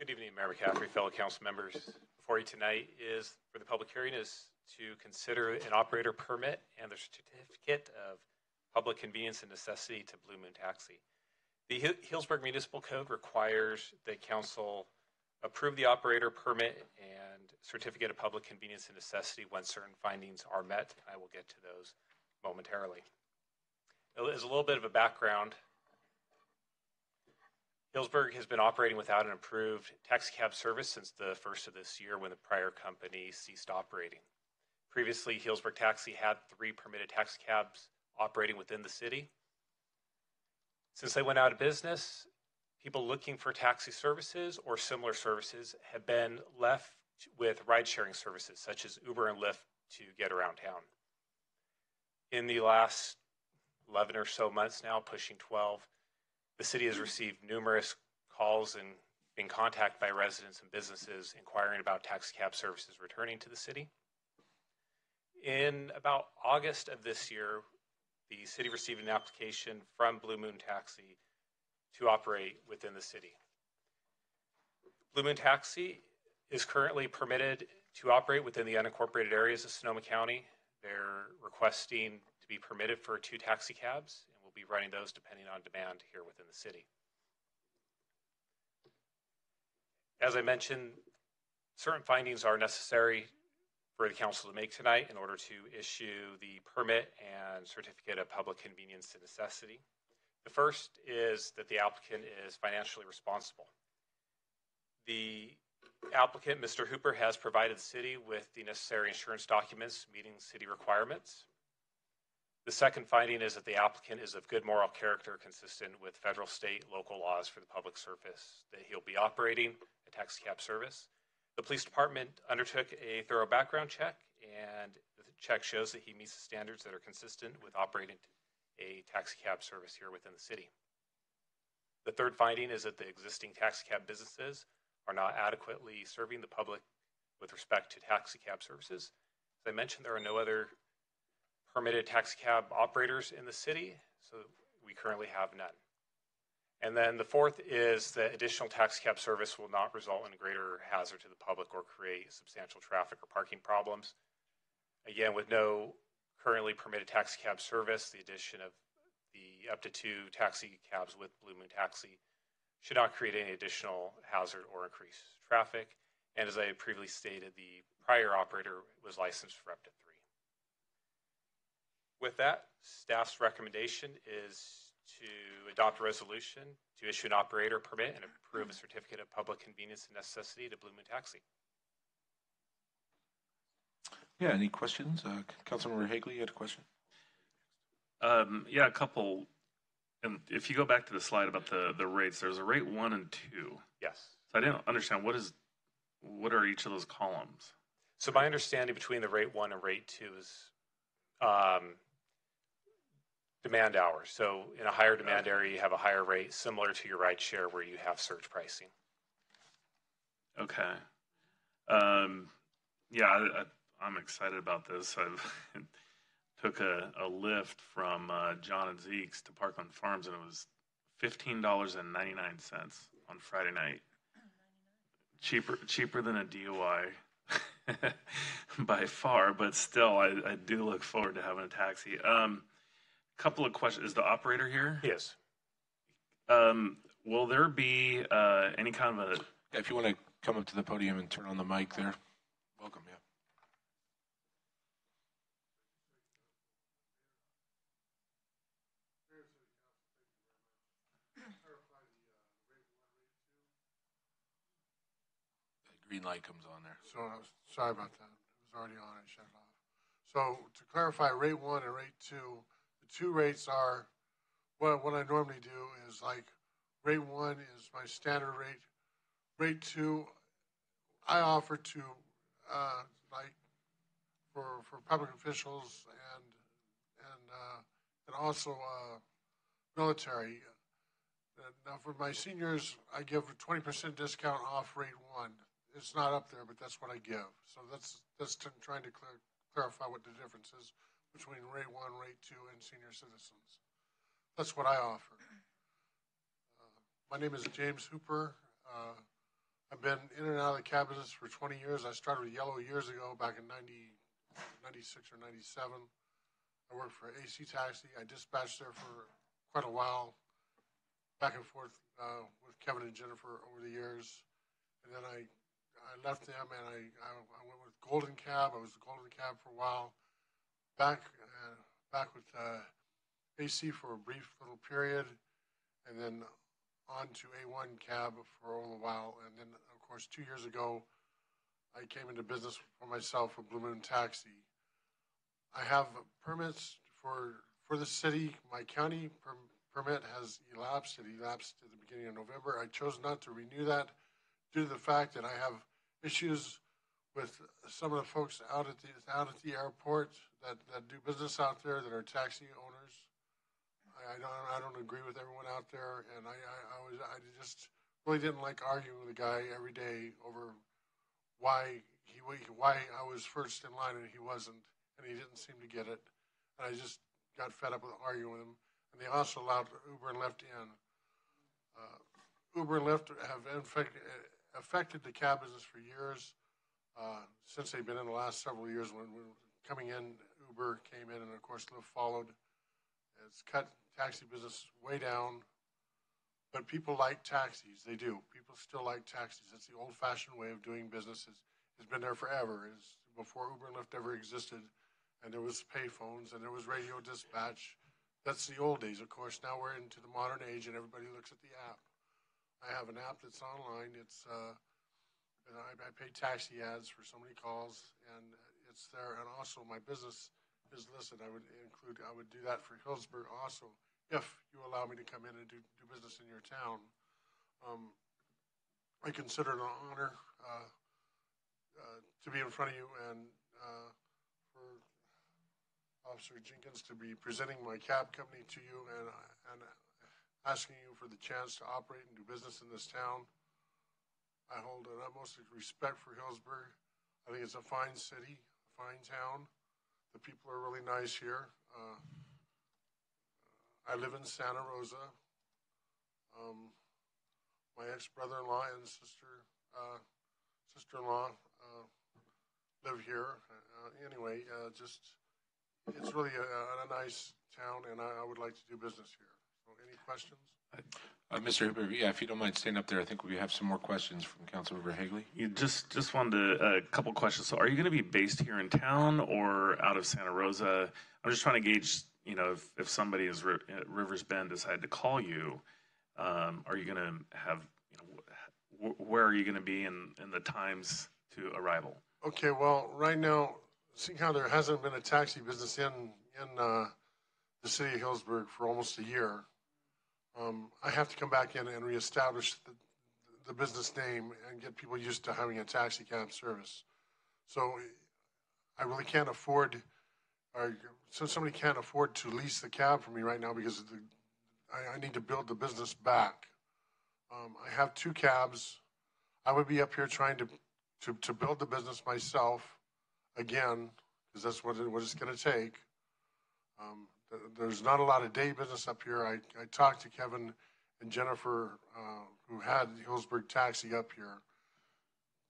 Good evening, Mayor McCaffrey, fellow council members. Before you tonight is, for the public hearing, is to consider an operator permit and the certificate of public convenience and necessity to Blue Moon Taxi. The Healdsburg Municipal Code requires that council approve the operator permit and certificate of public convenience and necessity when certain findings are met. I will get to those momentarily. As a little bit of a background, Healdsburg has been operating without an approved taxi cab service since the first of this year when the prior company ceased operating. Previously, Healdsburg Taxi had 3 permitted taxi cabs operating within the city. Since they went out of business, people looking for taxi services or similar services have been left with ride-sharing services such as Uber and Lyft to get around town. In the last 11 or so months now, pushing 12, the city has received numerous calls and been contacted by residents and businesses inquiring about taxi cab services returning to the city. In about August of this year, the city received an application from Blue Moon Taxi to operate within the city. Blue Moon Taxi is currently permitted to operate within the unincorporated areas of Sonoma County. They're requesting to be permitted for 2 taxi cabs, and we'll be running those depending on demand here within the city. As I mentioned, certain findings are necessary for the council to make tonight in order to issue the permit and certificate of public convenience and necessity. The first is that the applicant is financially responsible. The applicant, Mr. Hooper, has provided the city with the necessary insurance documents meeting city requirements. The second finding is that the applicant is of good moral character consistent with federal, state, local laws for the public service that he'll be operating, a taxi cab service. The police department undertook a thorough background check, and the check shows that he meets the standards that are consistent with operating a taxi cab service here within the city. The third finding is that the existing taxi cab businesses are not adequately serving the public with respect to taxi cab services. As I mentioned, there are no other permitted taxi cab operators in the city, so we currently have none. And then the fourth is that additional taxi cab service will not result in a greater hazard to the public or create substantial traffic or parking problems. Again, with no currently permitted taxi cab service, the addition of the up to 2 taxi cabs with Blue Moon Taxi should not create any additional hazard or increase traffic. And as I had previously stated, the prior operator was licensed for up to 3. With that, staff's recommendation is to adopt a resolution to issue an operator permit and approve a certificate of public convenience and necessity to Blue Moon Taxi. Yeah, any questions? Councilmember Higley, you had a question? Yeah, a couple. And if you go back to the slide about the rates, there's a rate 1 and 2. Yes. So I didn't understand what are each of those columns? So my understanding between the rate 1 and rate 2 is demand hours. So in a higher demand area, you have a higher rate, similar to your ride share where you have surge pricing. Okay. Yeah, I'm excited about this. I've took a lift from John and Zeke's to Parkland Farms, and it was $15.99 on Friday night. Cheaper than a DUI by far, but still, I do look forward to having a taxi. Couple of questions. Is the operator here? Yes. Will there be any kind of a? Yeah, if you want to come up to the podium and turn on the mic there, welcome. Yeah. The green light comes on there. So sorry about that. It was already on. I shut it off. So to clarify, rate 1 and rate 2, the two rates are what I normally do is like rate 1 is my standard rate. Rate 2, I offer to like for public officials and also military. Now for my seniors, I give a 20% discount off rate 1. It's not up there, but that's what I give. So that's trying to clarify what the difference is between rate 1, rate 2, and senior citizens. That's what I offer. My name is James Hooper. I've been in and out of the cab business for 20 years. I started with Yellow years ago, back in 96 or 97. I worked for AC Taxi. I dispatched there for quite a while, back and forth with Kevin and Jennifer over the years. And then I left them and I went with Golden Cab. I was the Golden Cab for a while. Back with AC for a brief little period, and then on to A1 Cab for a little while. And then, of course, 2 years ago, I came into business for myself with Blue Moon Taxi. I have permits for the city. My county permit has elapsed. It elapsed at the beginning of November. I chose not to renew that due to the fact that I have issues with some of the folks out at the airport that do business out there that are taxi owners. I don't agree with everyone out there, and I just really didn't like arguing with the guy every day over why I was first in line and he wasn't, and he didn't seem to get it. And I just got fed up with arguing with him. And they also allowed Uber and Lyft in. Uber and Lyft have affected the cab business for years, since they've been in the last several years. When coming in, Uber came in, and of course Lyft followed. It's cut taxi business way down, but people like taxis. They do. People still like taxis. It's the old-fashioned way of doing business. It's been there forever. It's before Uber and Lyft ever existed, and there was payphones and there was radio dispatch. That's the old days, of course. Now we're into the modern age, and everybody looks at the app. I have an app that's online. It's I pay taxi ads for so many calls, and it's there. And also, my business is listed. I would do that for Healdsburg also, if you allow me to come in and do business in your town. I consider it an honor to be in front of you and for Officer Jenkins to be presenting my cab company to you and asking you for the chance to operate and do business in this town. I hold an utmost respect for Healdsburg. I think it's a fine city, a fine town. The people are really nice here. I live in Santa Rosa. My ex-brother-in-law and sister-in-law live here. Anyway, it's really a nice town, and I would like to do business here. So, any questions? Mr. Hooper, yeah, if you don't mind staying up there, I think we have some more questions from Councilmember Hagley. You just wanted a couple questions. So, are you going to be based here in town or out of Santa Rosa? I'm just trying to gauge, if somebody is at Rivers Bend decide to call you, are you going to have, where are you going to be in the times to arrival? Okay, well, right now, seeing how there hasn't been a taxi business in the city of Healdsburg for almost a year, I have to come back in and reestablish the business name and get people used to having a taxi cab service. So I really can't afford, so somebody can't afford to lease the cab from me right now because I need to build the business back. I have 2 cabs. I would be up here trying to build the business myself again, because that's what it's going to take. There's not a lot of day business up here. I talked to Kevin and Jennifer, who had Healdsburg Taxi up here.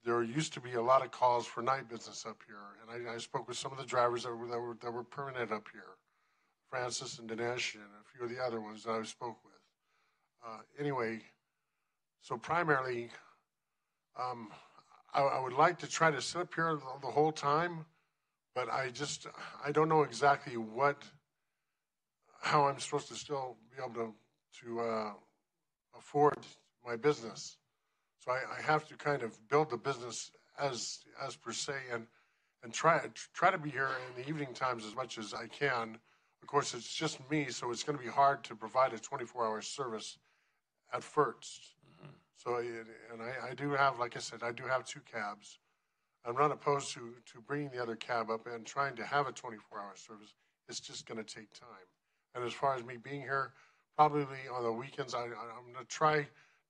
There used to be a lot of calls for night business up here, and I spoke with some of the drivers that were permanent up here Francis and Dinesh and a few of the other ones that I spoke with. Anyway, so primarily, I would like to try to sit up here the whole time, but I don't know exactly how I'm supposed to still be able to afford my business. So I have to kind of build the business as per se and try to be here in the evening times as much as I can. Of course, it's just me, so it's going to be hard to provide a 24-hour service at first. So, and I do have, like I said, I do have 2 cabs. I'm not opposed to bringing the other cab up and trying to have a 24-hour service. It's just going to take time. And as far as me being here, probably on the weekends, I'm going to try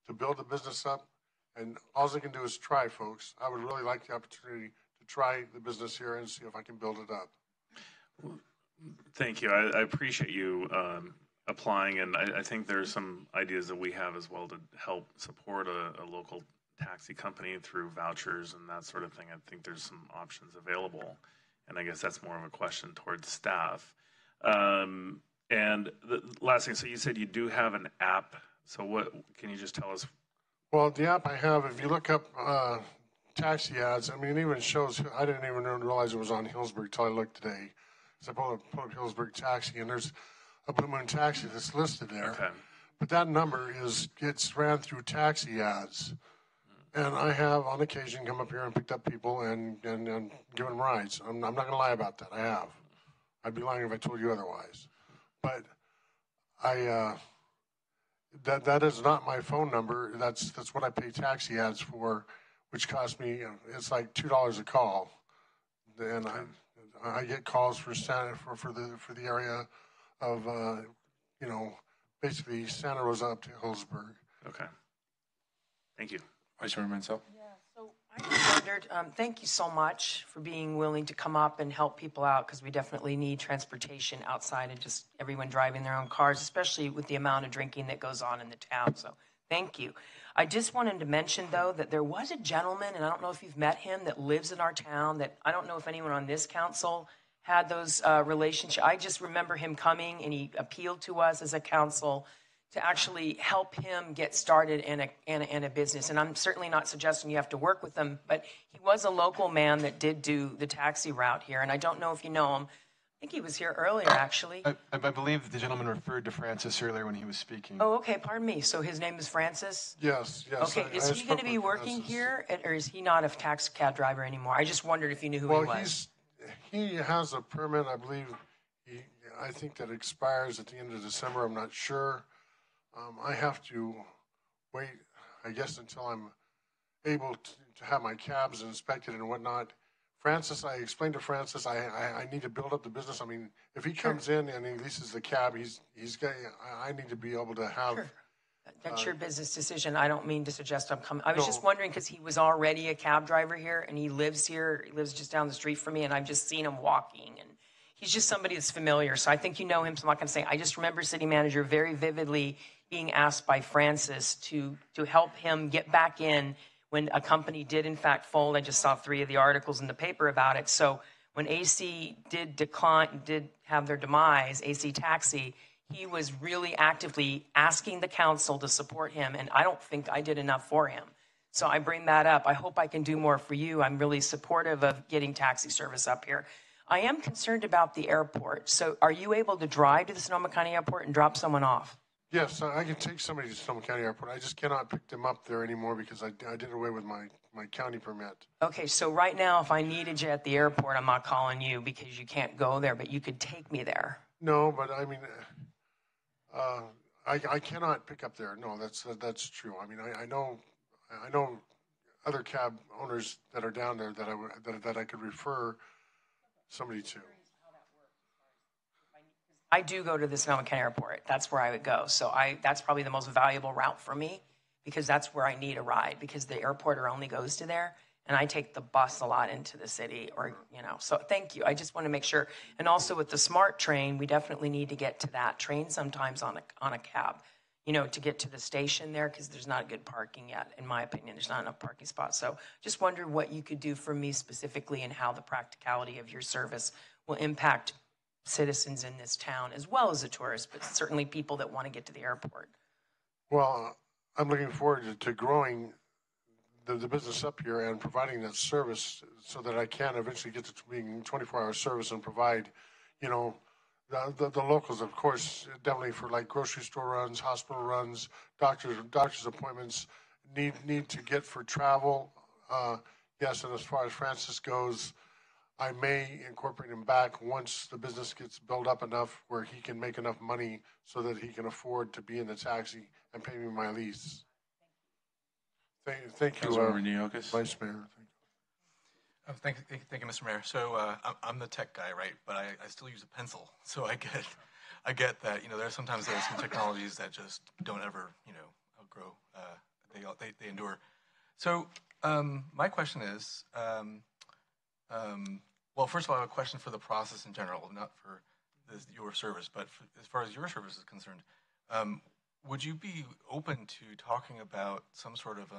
to build the business up. And all I can do is try, folks. I would really like the opportunity to try the business here and see if I can build it up. Thank you. I appreciate you applying, and I think there's some ideas that we have as well to help support a local taxi company through vouchers and that sort of thing. I think there's some options available, and I guess that's more of a question towards staff. And the last thing, so you said you do have an app. So what can you just tell us? Well, the app I have, if you look up taxi ads, I mean, it even shows, I didn't even realize it was on Healdsburg until I looked today. So I pulled up Healdsburg Taxi, and there's a Blue Moon Taxi that's listed there. Okay. But that number gets ran through taxi ads. And I have, on occasion, come up here and picked up people and given them rides. I'm not going to lie about that. I have. I'd be lying if I told you otherwise. But that is not my phone number. That's what I pay taxi ads for, which cost me, it's like $2 a call. And I get calls for the area of, basically Santa Rosa up to Healdsburg. Okay. Thank you. Vice Chairman Mansell. Yeah, so I just wondered, thank you so much for being willing to come up and help people out, because we definitely need transportation outside of just everyone driving their own cars, especially with the amount of drinking that goes on in the town. So thank you. I just wanted to mention, though, that there was a gentleman, and I don't know if you've met him, that lives in our town, that I don't know if anyone on this council had those relationships. I just remember him coming, and he appealed to us as a council to actually help him get started in a business. And I'm certainly not suggesting you have to work with him, but he was a local man that did do the taxi route here. And I don't know if you know him. I think he was here earlier, actually. I believe the gentleman referred to Francis earlier when he was speaking. Oh, okay. Pardon me. So his name is Francis? Yes. Okay. Is he going to be working here, or is he not a taxi cab driver anymore? I just wondered if you knew who he was. He has a permit, I believe. I think that expires at the end of December. I'm not sure. I have to wait, I guess, until I'm able to have my cabs inspected and whatnot. Francis, I explained to Francis, I need to build up the business. I mean, if he comes in and he leases the cab, I need to be able to have. Sure. That's your business decision. I don't mean to suggest I'm coming. I was just wondering, because he was already a cab driver here, and he lives here. He lives just down the street from me, and I've just seen him walking, and he's just somebody that's familiar. So I think you know him, so I'm not going to say. I just remember city manager very vividly being asked by Francis to help him get back in when a company did in fact fold. I just saw 3 of the articles in the paper about it. So when AC did have their demise, AC Taxi, he was really actively asking the council to support him, and I don't think I did enough for him. So I bring that up. I hope I can do more for you. I'm really supportive of getting taxi service up here. I am concerned about the airport. So are you able to drive to the Sonoma County Airport and drop someone off? Yes, I can take somebody to Sonoma County Airport. I just cannot pick them up there anymore because I did away with my county permit. Okay, so right now, if I needed you at the airport, I'm not calling you because you can't go there, but you could take me there. No, but I mean, I cannot pick up there. No, that's true. I mean, I know other cab owners that are down there that I could refer somebody to. I do go to the Sonoma County Airport. That's where I would go. So that's probably the most valuable route for me, because that's where I need a ride, because the airport only goes to there, and I take the bus a lot into the city, so thank you. I just want to make sure. And also with the SMART train, we definitely need to get to that train sometimes on a cab, to get to the station there, because there's not good parking yet, in my opinion. There's not enough parking spots. So just wondered what you could do for me specifically, and how the practicality of your service will impact citizens in this town, as well as the tourists, but certainly people that want to get to the airport. Well, I'm looking forward to growing the business up here and providing that service so that I can eventually get to being 24-hour service and provide, you know, the locals, of course, definitely for like grocery store runs, hospital runs, doctor's appointments, need to get for travel. Yes, and as far as Francis goes, I may incorporate him back once the business gets built up enough where he can make enough money so that he can afford to be in the taxi and pay me my lease. Thank you, Councilmember Neokis. Vice Mayor. Thank you, Mr. Mayor. So I'm the tech guy, right? But I still use a pencil, so I get that. There's some technologies that just don't ever outgrow. They endure. So my question is, well, first of all, I have a question for the process in general, not for your service, but as far as your service is concerned. Would you be open to talking about some sort of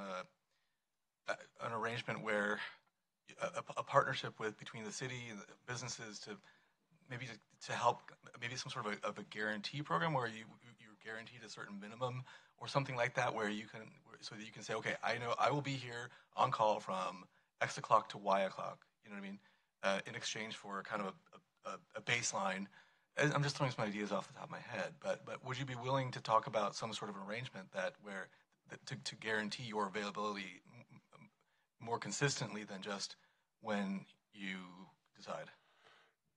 an arrangement where a partnership between the city and the businesses to maybe to help, maybe some sort of a guarantee program where you're guaranteed a certain minimum or something like that, where you can, so that you can say, okay, I know I will be here on call from X o'clock to Y o'clock. You know what I mean? In exchange for kind of a baseline. I'm just throwing some ideas off the top of my head, but would you be willing to talk about some sort of an arrangement to guarantee your availability more consistently than just when you decide?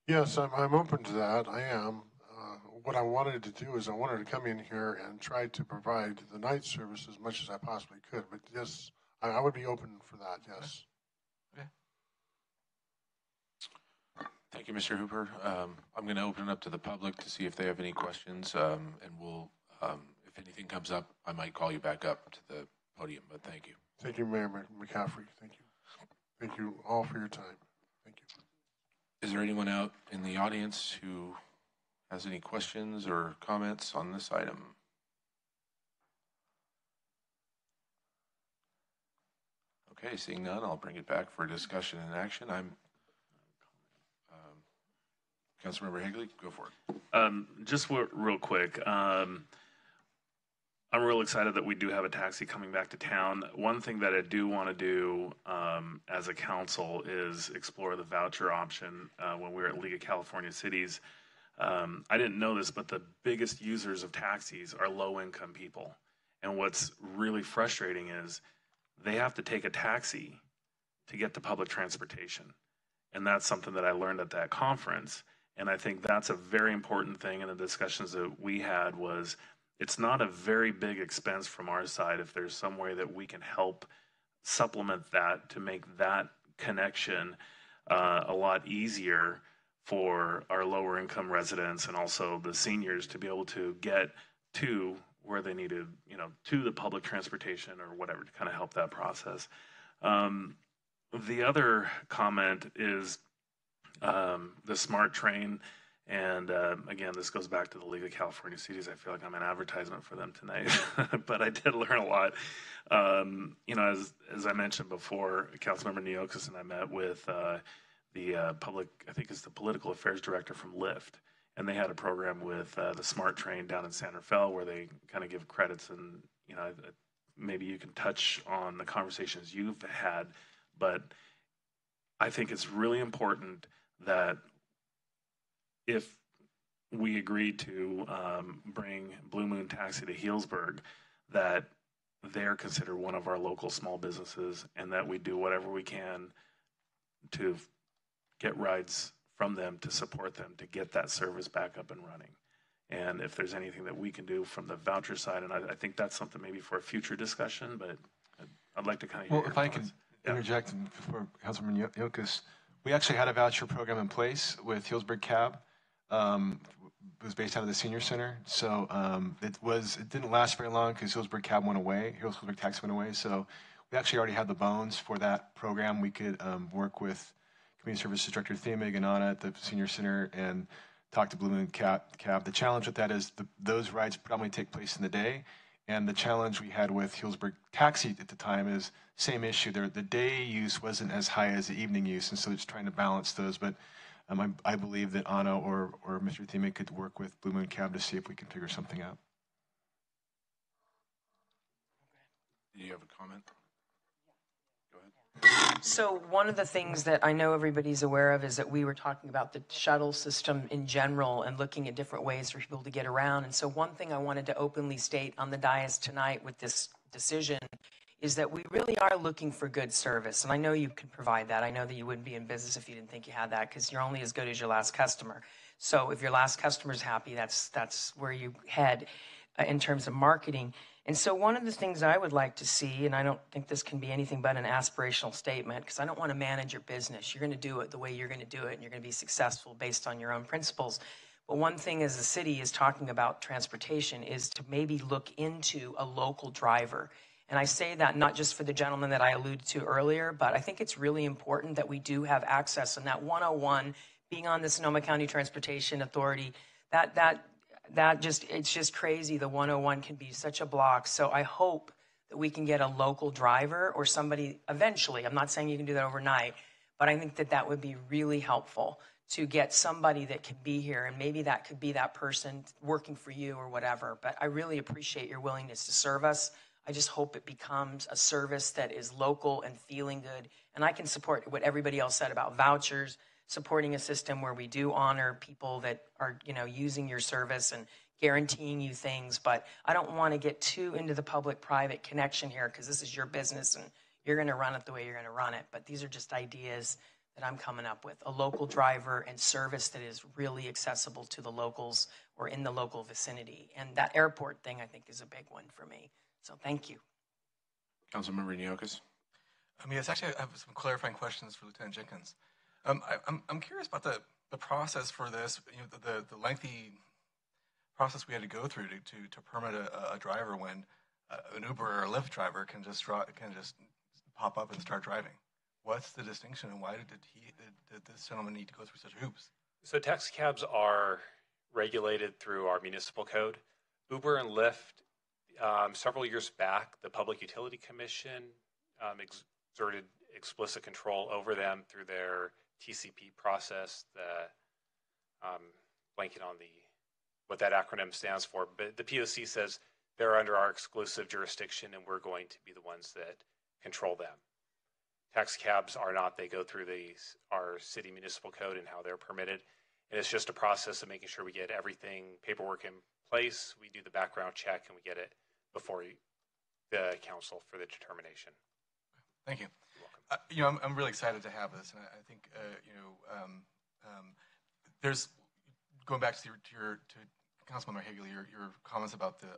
Yes, I'm open to that. I am. What I wanted to do is I wanted to come in here and try to provide the night service as much as I possibly could. But yes, I would be open for that, yes. Okay. Thank you, Mr. Hooper. I'm going to open it up to the public to see if they have any questions, and we'll, if anything comes up, I might call you back up to the podium, but thank you. Thank you, Mayor McCaffrey. Thank you. Thank you all for your time. Thank you. Is there anyone out in the audience who has any questions or comments on this item? Okay, seeing none, I'll bring it back for discussion and action. Councilmember Higley, go for it. Just real quick, I'm real excited that we do have a taxi coming back to town. One thing that I do want to do as a council is explore the voucher option. When we were at League of California Cities, I didn't know this, but the biggest users of taxis are low-income people. And what's really frustrating is they have to take a taxi to get to public transportation. And that's something that I learned at that conference. And I think that's a very important thing in the discussions that we had was it's not a very big expense from our side if there's some way that we can help supplement that to make that connection a lot easier for our lower income residents and also the seniors to be able to get to where they need to, to the public transportation or whatever to kind of help that process. The other comment is the SMART train. And again, this goes back to the League of California Cities. I feel like I'm an advertisement for them tonight, but I did learn a lot. As I mentioned before, Councilmember Neokis and I met with the I think it's the political affairs director from Lyft, and they had a program with the SMART train down in Santa Fe where they kind of give credits, and maybe you can touch on the conversations you've had, but I think it's really important that if we agree to bring Blue Moon Taxi to Healdsburg, that they're considered one of our local small businesses and that we do whatever we can to get rides from them to support them to get that service back up and running. And if there's anything that we can do from the voucher side, and I think that's something maybe for a future discussion, but I'd like to kind of hear your if I can interject for Councilman Yokas, we actually had a voucher program in place with Healdsburg Cab. It was based out of the senior center, so it didn't last very long because Healdsburg Cab went away, Healdsburg Taxi went away. So we actually already had the bones for that program. We could work with Community Services Director Thea Meganana at the senior center and talk to Blue Moon Cab. The challenge with that is those rides probably take place in the day, and the challenge we had with Healdsburg Taxi at the time is same issue. The day use wasn't as high as the evening use, and so it's trying to balance those. But I believe that Anna or Mr. Thieme could work with Blue Moon Cab to see if we can figure something out. Do you have a comment? Go ahead. So one of the things that I know everybody's aware of is that we were talking about the shuttle system in general and looking at different ways for people to get around. And so one thing I wanted to openly state on the dais tonight with this decision is that we really are looking for good service. And I know you can provide that. I know that you wouldn't be in business if you didn't think you had that, because you're only as good as your last customer. So if your last customer's happy, that's where you head in terms of marketing. And so one of the things I would like to see, and I don't think this can be anything but an aspirational statement, because I don't want to manage your business. You're going to do it the way you're going to do it, and you're going to be successful based on your own principles. But one thing as the city is talking about transportation is to maybe look into a local driver. And I say that not just for the gentleman that I alluded to earlier, but I think it's really important that we do have access. And that 101, being on the Sonoma County Transportation Authority, it's just crazy. The 101 can be such a block. So I hope that we can get a local driver or somebody eventually. I'm not saying you can do that overnight, but I think that would be really helpful to get somebody that can be here. And maybe that could be that person working for you or whatever. But I really appreciate your willingness to serve us. I just hope it becomes a service that is local and feeling good. And I can support what everybody else said about vouchers, supporting a system where we do honor people that are, using your service and guaranteeing you things. But I don't want to get too into the public-private connection here, because this is your business and you're going to run it the way you're going to run it. But these are just ideas that I'm coming up with. A local driver and service that is really accessible to the locals or in the local vicinity. And that airport thing, I think, is a big one for me. So thank you. Councilmember Neokis. Yes, actually, I have some clarifying questions for Lieutenant Jenkins. I'm curious about the process for this. The lengthy process we had to go through to permit a driver when an Uber or a Lyft driver can just pop up and start driving. What's the distinction, and why did this gentleman need to go through such hoops? So taxi cabs are regulated through our municipal code. Uber and Lyft. Several years back, the Public Utility Commission exerted explicit control over them through their TCP process, blanking on what that acronym stands for. But the POC says they're under our exclusive jurisdiction, and we're going to be the ones that control them. Taxi cabs are not. They go through our city municipal code and how they're permitted. And it's just a process of making sure we get everything, paperwork in place, we do the background check, and we get it before the council for the determination. Thank you. You're welcome. I'm really excited to have this, and I think there's going back to Councilmember Higley, your comments about the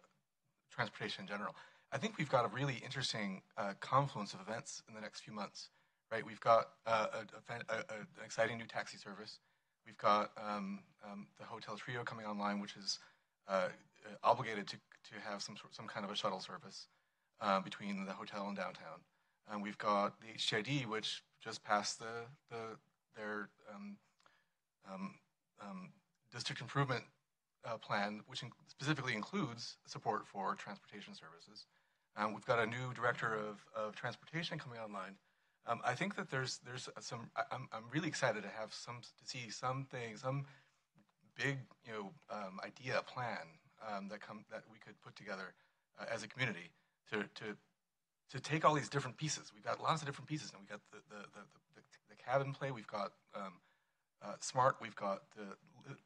transportation in general. I think we've got a really interesting confluence of events in the next few months. Right, we've got an exciting new taxi service. We've got the Hotel Trio coming online, which is obligated to have some kind of a shuttle service between the hotel and downtown. And we've got the HCID, which just passed their district improvement plan, which specifically includes support for transportation services. We've got a new director of transportation coming online. I think that there's some. I'm really excited to see some big idea, plan that we could put together as a community to take all these different pieces. We've got lots of different pieces, and we've got the cabin play. We've got Smart. We've got the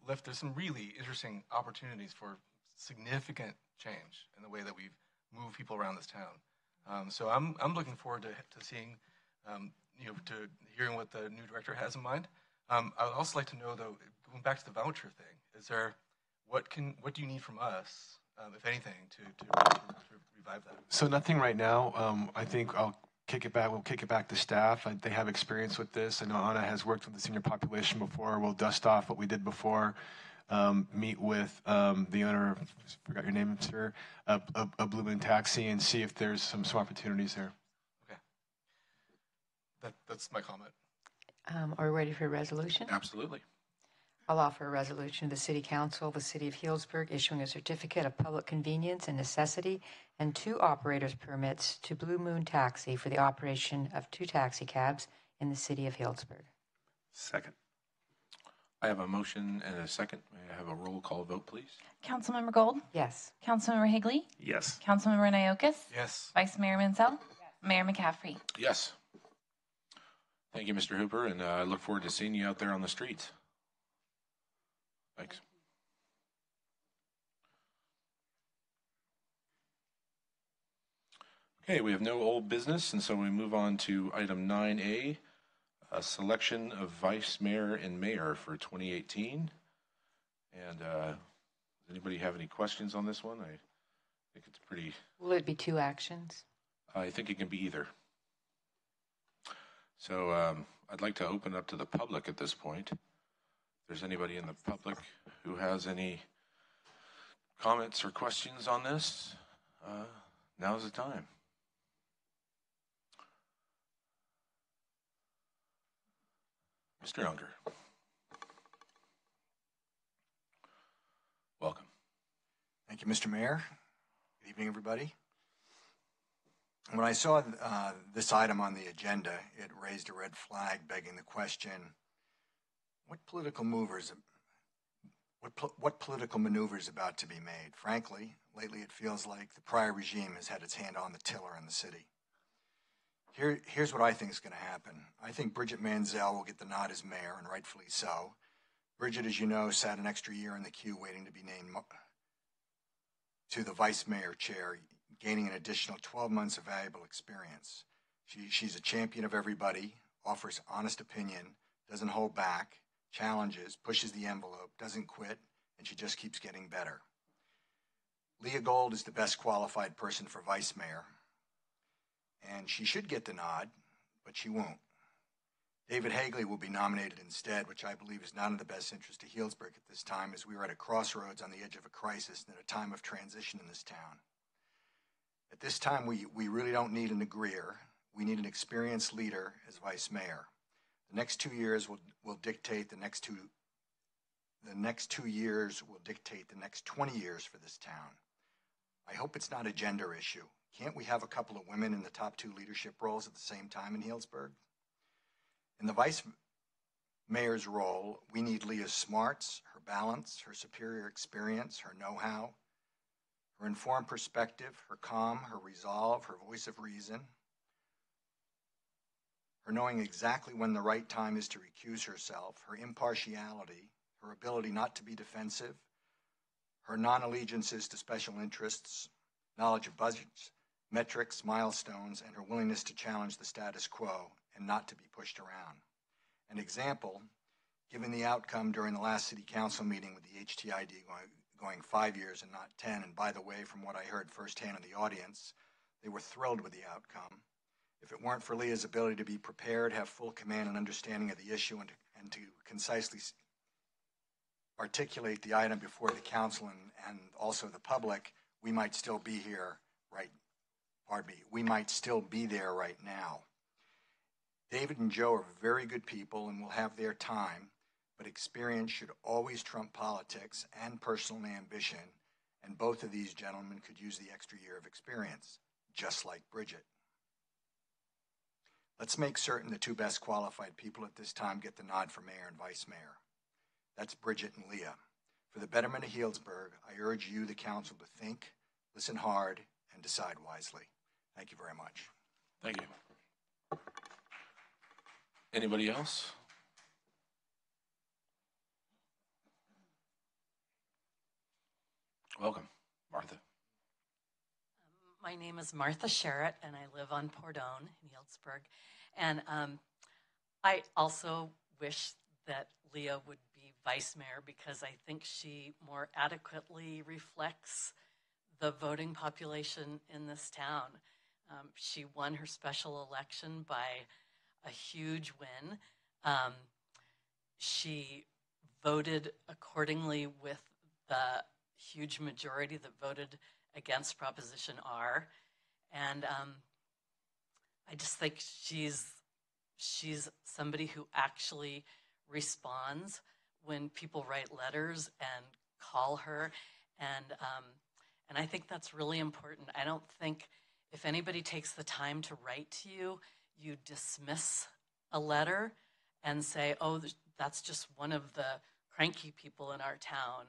Lyft. There's some really interesting opportunities for significant change in the way that we move people around this town. So I'm looking forward to seeing. To hearing what the new director has in mind. I would also like to know, though, going back to the voucher thing, what do you need from us, if anything, to revive that? So nothing right now. I think we'll kick it back to staff. They have experience with this. I know Anna has worked with the senior population before. We'll dust off what we did before, meet with the owner, I forgot your name, sir, of Blue Moon Taxi, and see if there's some opportunities there. That's my comment. Are we ready for a resolution? Absolutely. I'll offer a resolution of the City Council of the City of Healdsburg issuing a certificate of public convenience and necessity and 2 operators permits to Blue Moon Taxi for the operation of 2 taxi cabs in the City of Healdsburg. Second. I have a motion and a second. May I have a roll call vote, please? Councilmember Gold? Yes. Councilmember Higley? Yes. Councilmember Naokis? Yes. Vice Mayor Mansell? Mayor McCaffrey? Yes. Thank you, Mr. Hooper, and I look forward to seeing you out there on the streets. Thanks. Okay, we have no old business, and so we move on to item 9A, a selection of vice mayor and mayor for 2018. And does anybody have any questions on this one? I think it's pretty... Will it be two actions? I think it can be either. So I'd like to open up to the public at this point. If there's anybody in the public who has any comments or questions on this, now's the time. Mr. Unger. Welcome. Thank you, Mr. Mayor. Good evening, everybody. When I saw this item on the agenda, it raised a red flag begging the question, what political maneuvers about to be made? Frankly, lately it feels like the prior regime has had its hand on the tiller in the city. Here's what I think is going to happen. I think Bridget Mansell will get the nod as mayor, and rightfully so. Bridget, as you know, sat an extra year in the queue waiting to be named to the vice mayor chair, gaining an additional 12 months of valuable experience. She's a champion of everybody, offers honest opinion, doesn't hold back, challenges, pushes the envelope, doesn't quit, and she just keeps getting better. Leah Gold is the best qualified person for vice mayor, and she should get the nod, but she won't. David Hagley will be nominated instead, which I believe is not in the best interest of Healdsburg at this time, as we are at a crossroads on the edge of a crisis and at a time of transition in this town. At this time, we really don't need an agreeer. We need an experienced leader as vice mayor. The next 2 years will dictate the next 2 years will dictate the next 20 years for this town. I hope it's not a gender issue. Can't we have a couple of women in the top 2 leadership roles at the same time in Healdsburg? In the vice mayor's role, we need Leah's smarts, her balance, her superior experience, her know-how, her informed perspective, her calm, her resolve, her voice of reason, her knowing exactly when the right time is to recuse herself, her impartiality, her ability not to be defensive, her non-allegiances to special interests, knowledge of budgets, metrics, milestones, and her willingness to challenge the status quo and not to be pushed around. An example, given the outcome during the last city council meeting with the HTID going 5 years and not 10, and by the way, from what I heard firsthand in the audience, they were thrilled with the outcome. If it weren't for Leah's ability to be prepared, have full command and understanding of the issue, and to concisely articulate the item before the council and also the public, we might still be here we might still be there right now. David and Joe are very good people and will have their time, but experience should always trump politics and personal ambition, and both of these gentlemen could use the extra year of experience, just like Bridget. Let's make certain the 2 best qualified people at this time get the nod for mayor and vice mayor. That's Bridget and Leah. For the betterment of Healdsburg, I urge you, the council, to think, listen hard, and decide wisely. Thank you very much. Thank you. Anybody else? Welcome, Martha. My name is Martha Sherritt, and I live on Pordone in Healdsburg. And I also wish that Leah would be vice mayor because I think she more adequately reflects the voting population in this town. She won her special election by a huge win. She voted accordingly with the huge majority that voted against Proposition R. And I just think she's somebody who actually responds when people write letters and call her. And I think that's really important. I don't think if anybody takes the time to write to you, you dismiss a letter and say, oh, that's just one of the cranky people in our town.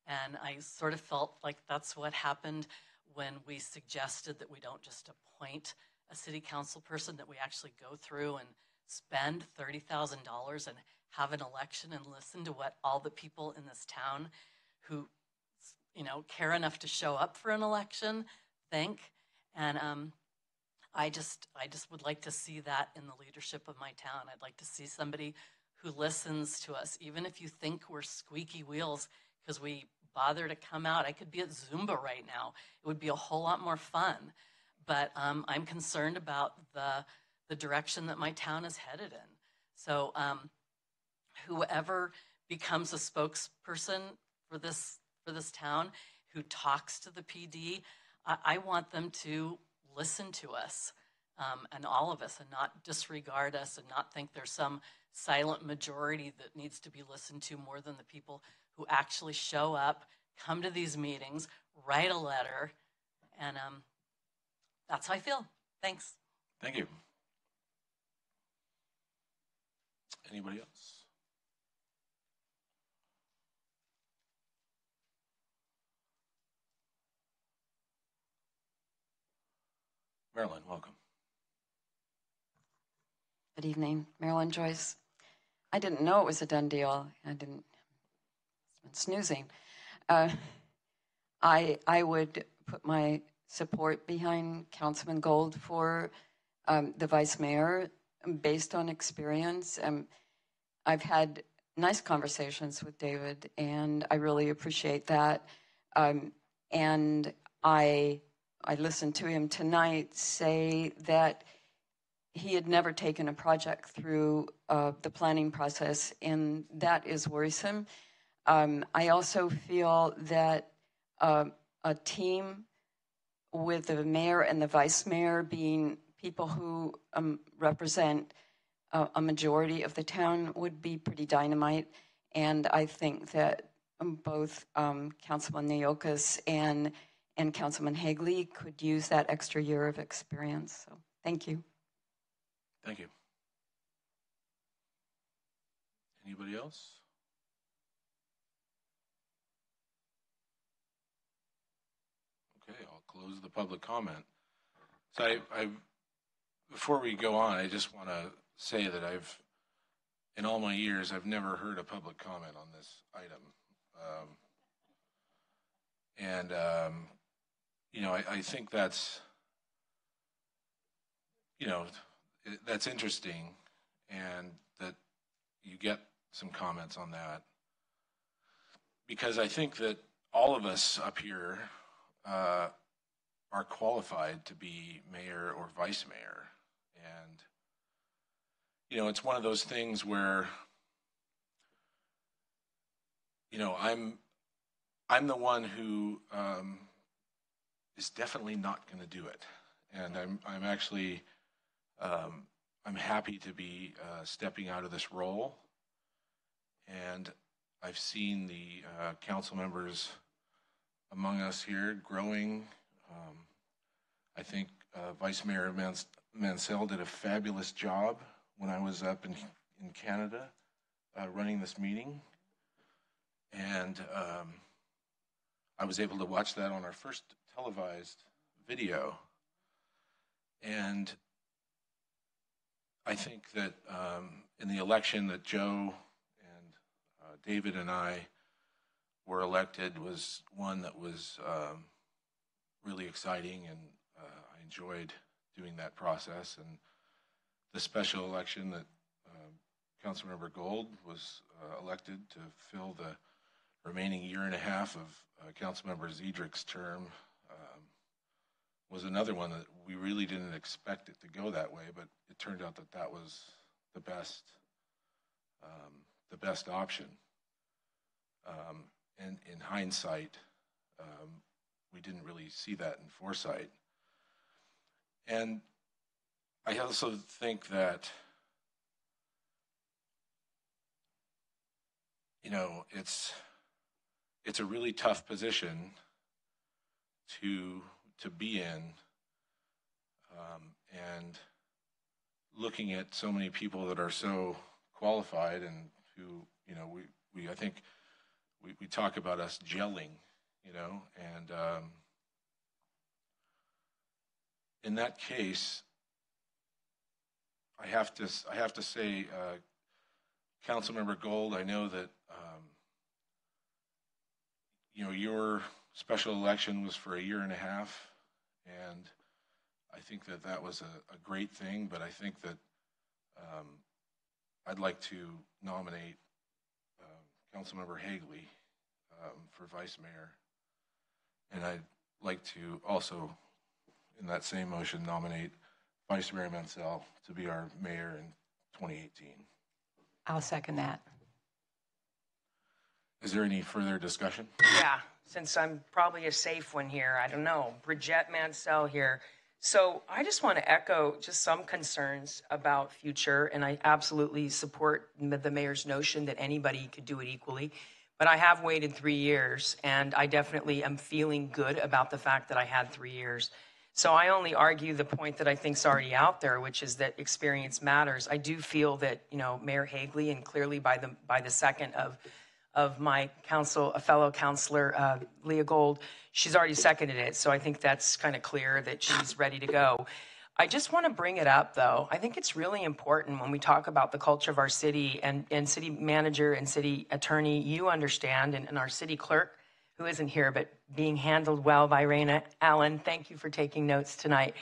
And I sort of felt like that's what happened when we suggested that we don't just appoint a city council person, that we actually go through and spend $30,000 and have an election and listen to what all the people in this town who, care enough to show up for an election think. And I just would like to see that in the leadership of my town. I'd like to see somebody who listens to us, even if you think we're squeaky wheels because we bother to come out. I could be at Zumba right now. It would be a whole lot more fun. But I'm concerned about the direction that my town is headed in. So whoever becomes a spokesperson for this town, who talks to the PD, I want them to listen to us and all of us, and not disregard us, and not think there's some silent majority that needs to be listened to more than the people who actually show up, come to these meetings, write a letter, and that's how I feel. Thanks. Thank you. Anybody else? Marilyn, welcome. Good evening, Marilyn Joyce. I didn't know it was a done deal. It's been snoozing. I would put my support behind Councilman Gold for the vice mayor based on experience. I've had nice conversations with David, and I really appreciate that. And I listened to him tonight say that he had never taken a project through the planning process, and that is worrisome. I also feel that a team with the mayor and the vice mayor being people who represent a majority of the town would be pretty dynamite. And I think that both Councilman Naokas and Councilman Hagley could use that extra year of experience. So thank you. Thank you. Anybody else? Okay, I'll close the public comment. So I before we go on, I just want to say that in all my years, I've never heard a public comment on this item. I think that's, that's interesting, and that you get some comments on that, because I think that all of us up here are qualified to be mayor or vice mayor. And, it's one of those things where, I'm the one who is definitely not going to do it. And I'm actually, I'm happy to be stepping out of this role. And I've seen the council members among us here growing. I think Vice Mayor Mansell did a fabulous job when I was up in Canada running this meeting. And I was able to watch that on our first televised video. And I think that in the election that Joe and David and I were elected was one that was really exciting, and I enjoyed doing that process. And the special election that Councilmember Gold was elected to fill the remaining year and a half of Councilmember Zedrick's term was another one that we really didn't expect it to go that way, but it turned out that that was the best option. And in hindsight, we didn't really see that in foresight. And I also think that, it's a really tough position to be in, and looking at so many people that are so qualified and who, I think we talk about us gelling, you know, and in that case, I have to say, Councilmember Gold, I know that you know, your special election was for a year and a half, and I think that was a great thing. But I think that I'd like to nominate Councilmember Hagley for vice mayor, and I'd like to also, in that same motion, nominate Vice Mayor Mansell to be our mayor in 2018. I'll second that. Is there any further discussion? Yeah, since I'm probably a safe one here, I don't know. Bridgette Mansell here. So I just want to echo just some concerns about future, and I absolutely support the mayor's notion that anybody could do it equally. But I have waited 3 years, and I definitely am feeling good about the fact that I had 3 years. So I only argue the point that I think is already out there, which is that experience matters. I do feel that, you know, Mayor Hagley, and clearly by the second of my council, a fellow councilor, Leah Gold, she's already seconded it. So I think that's kind of clear that she's ready to go. I just want to bring it up, though. I think it's really important when we talk about the culture of our city, and city manager and city attorney, you understand, and our city clerk, who isn't here, but being handled well by Raina Allen. Thank you for taking notes tonight.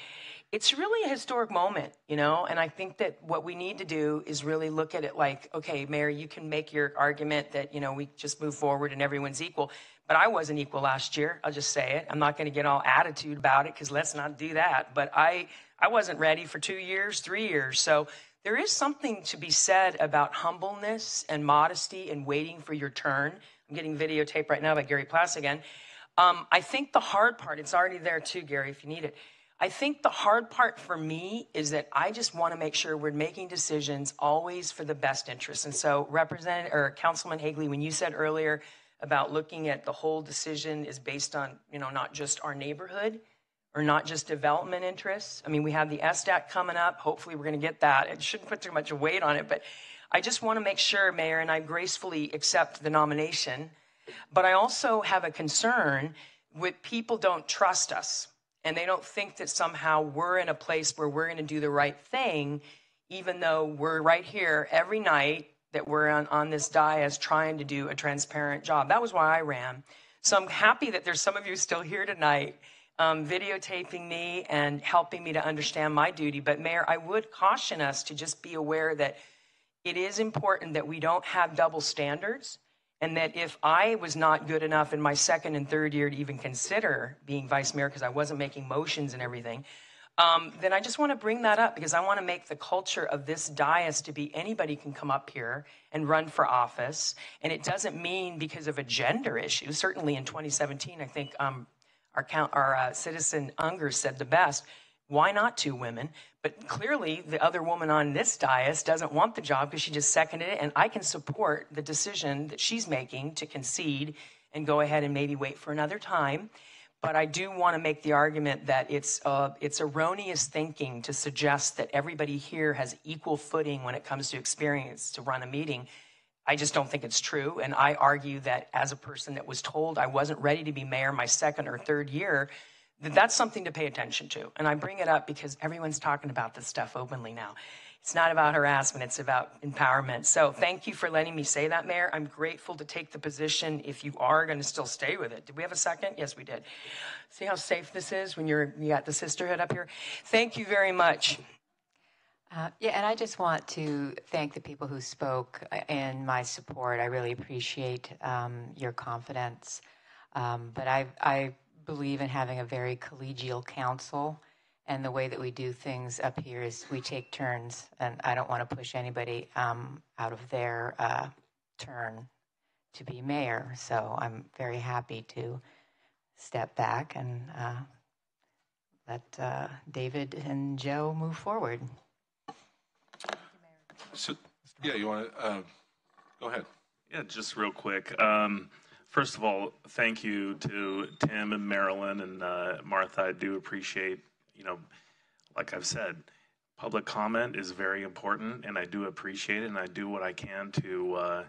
It's really a historic moment, you know, and I think that what we need to do is really look at it like, okay, Mayor, you can make your argument that, you know, we just move forward and everyone's equal, but I wasn't equal last year. I'll just say it. I'm not going to get all attitude about it, because let's not do that. But I wasn't ready for 2 years, 3 years. So there is something to be said about humbleness and modesty and waiting for your turn. I'm getting videotape right now by Gary Plass again. I think the hard part, it's already there too, Gary, if you need it. I think the hard part for me is that I just want to make sure we're making decisions always for the best interest. And so Councilman Hagley, when you said earlier about looking at the whole decision is based on, you know, not just our neighborhood or not just development interests. I mean, we have the SDAC coming up. Hopefully we're going to get that. It shouldn't put too much weight on it, but I just want to make sure, Mayor, and I gracefully accept the nomination, but I also have a concern with people don't trust us, and they don't think that somehow we're in a place where we're going to do the right thing, even though we're right here every night that we're on this dais trying to do a transparent job. That was why I ran. So I'm happy that there's some of you still here tonight videotaping me and helping me to understand my duty. But Mayor, I would caution us to just be aware that it is important that we don't have double standards, and that if I was not good enough in my second and third year to even consider being vice mayor because I wasn't making motions and everything, then I just want to bring that up, because I want to make the culture of this dais to be anybody can come up here and run for office. And it doesn't mean because of a gender issue. Certainly in 2017, I think our citizen Unger said the best. Why not 2 women? But clearly the other woman on this dais doesn't want the job because she just seconded it, and I can support the decision that she's making to concede and go ahead and maybe wait for another time. But I do want to make the argument that it's erroneous thinking to suggest that everybody here has equal footing when it comes to experience to run a meeting. I just don't think it's true, and I argue that as a person that was told I wasn't ready to be mayor my second or third year, that's something to pay attention to. And I bring it up because everyone's talking about this stuff openly now. It's not about harassment, it's about empowerment. So thank you for letting me say that, Mayor. I'm grateful to take the position if you are going to still stay with it. Did we have a second? Yes, we did. See how safe this is when you got the sisterhood up here? Thank you very much. Yeah, and I just want to thank the people who spoke in my support. I really appreciate your confidence. But I believe in having a very collegial council, and the way that we do things up here is we take turns, and I don't want to push anybody out of their turn to be mayor. So I'm very happy to step back and let David and Joe move forward. So, yeah, you want to go ahead? Yeah, just real quick. First of all, thank you to Tim and Marilyn and Martha. I do appreciate, you know, like I've said, public comment is very important, and I do appreciate it, and I do what I can to,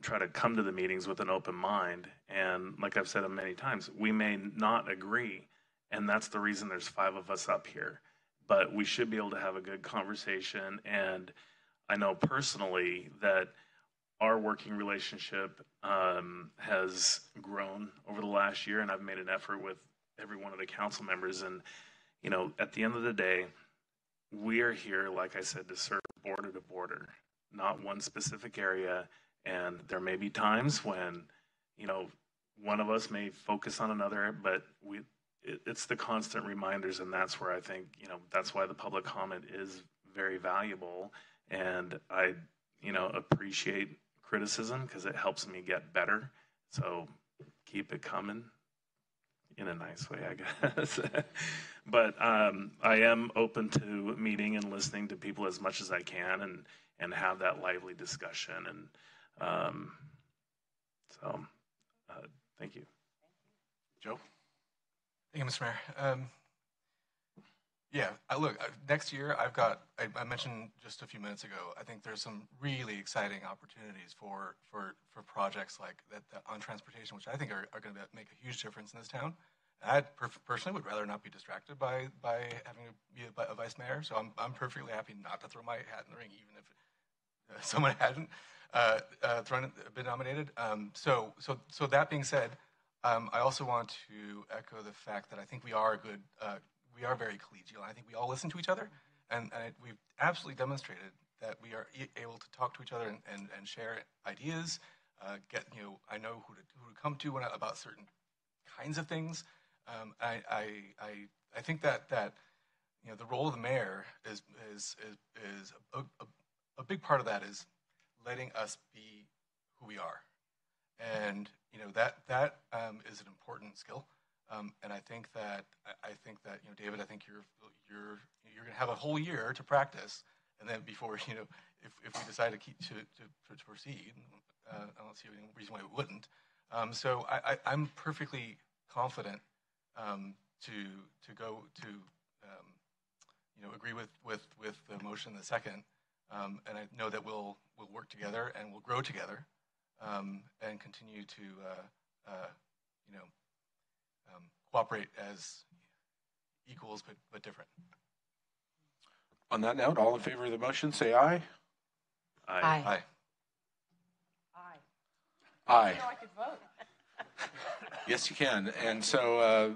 try to come to the meetings with an open mind. And like I've said many times, we may not agree, and that's the reason there's 5 of us up here. But we should be able to have a good conversation. And I know personally that our working relationship has grown over the last year, and I've made an effort with every one of the council members. And, at the end of the day, we are here, like I said, to serve border to border, not one specific area. And there may be times when, one of us may focus on another, but it's the constant reminders. And that's where I think, that's why the public comment is very valuable. And I, appreciate criticism because it helps me get better. So keep it coming in a nice way, I guess. But I am open to meeting and listening to people as much as I can and have that lively discussion. And thank you. Joe? Thank you, Mr. Mayor. Next year I mentioned just a few minutes ago, I think there's some really exciting opportunities for projects like that on transportation, which I think are going to make a huge difference in this town. I personally would rather not be distracted by having to be a vice mayor, so I'm perfectly happy not to throw my hat in the ring, even if someone hadn't been nominated. So that being said, I also want to echo the fact that I think we are very collegial. I think we all listen to each other, and we've absolutely demonstrated that we are able to talk to each other and share ideas. I know who to come to about certain kinds of things. I think that the role of the mayor is a big part of that is letting us be who we are, and that is an important skill. And I think that David, I think you're going to have a whole year to practice, and then before if we decide to proceed, I don't see any reason why we wouldn't. So I'm perfectly confident to go to agree with the motion in the second, and I know that we'll work together and we'll grow together, and continue to cooperate as equals but different. On that note, all in favor of the motion, say aye. Aye. Aye. Aye. Aye. I could vote. Yes, you can. And so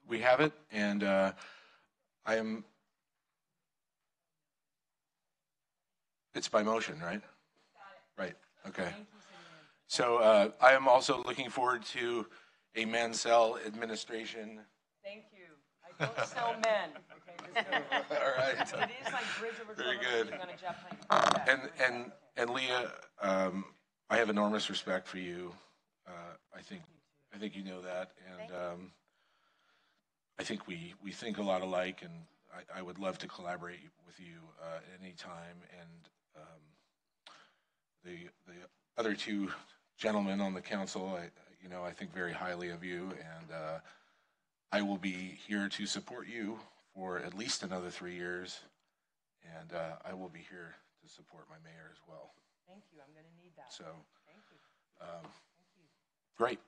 we have it, and it's by motion, right? Right. Okay. So I am also looking forward to a Mansell administration. Thank you. I don't sell men. Okay, all right. It is like bridge over Very troubled good. on a jet plane. And Leah, I have enormous respect for you. I think you know that, and I think we think a lot alike, and I would love to collaborate with you at any time. And the other 2 gentlemen on the council, I think very highly of you, and I will be here to support you for at least another 3 years, and I will be here to support my mayor as well. Thank you. I'm going to need that. So, thank you. Thank you. Great.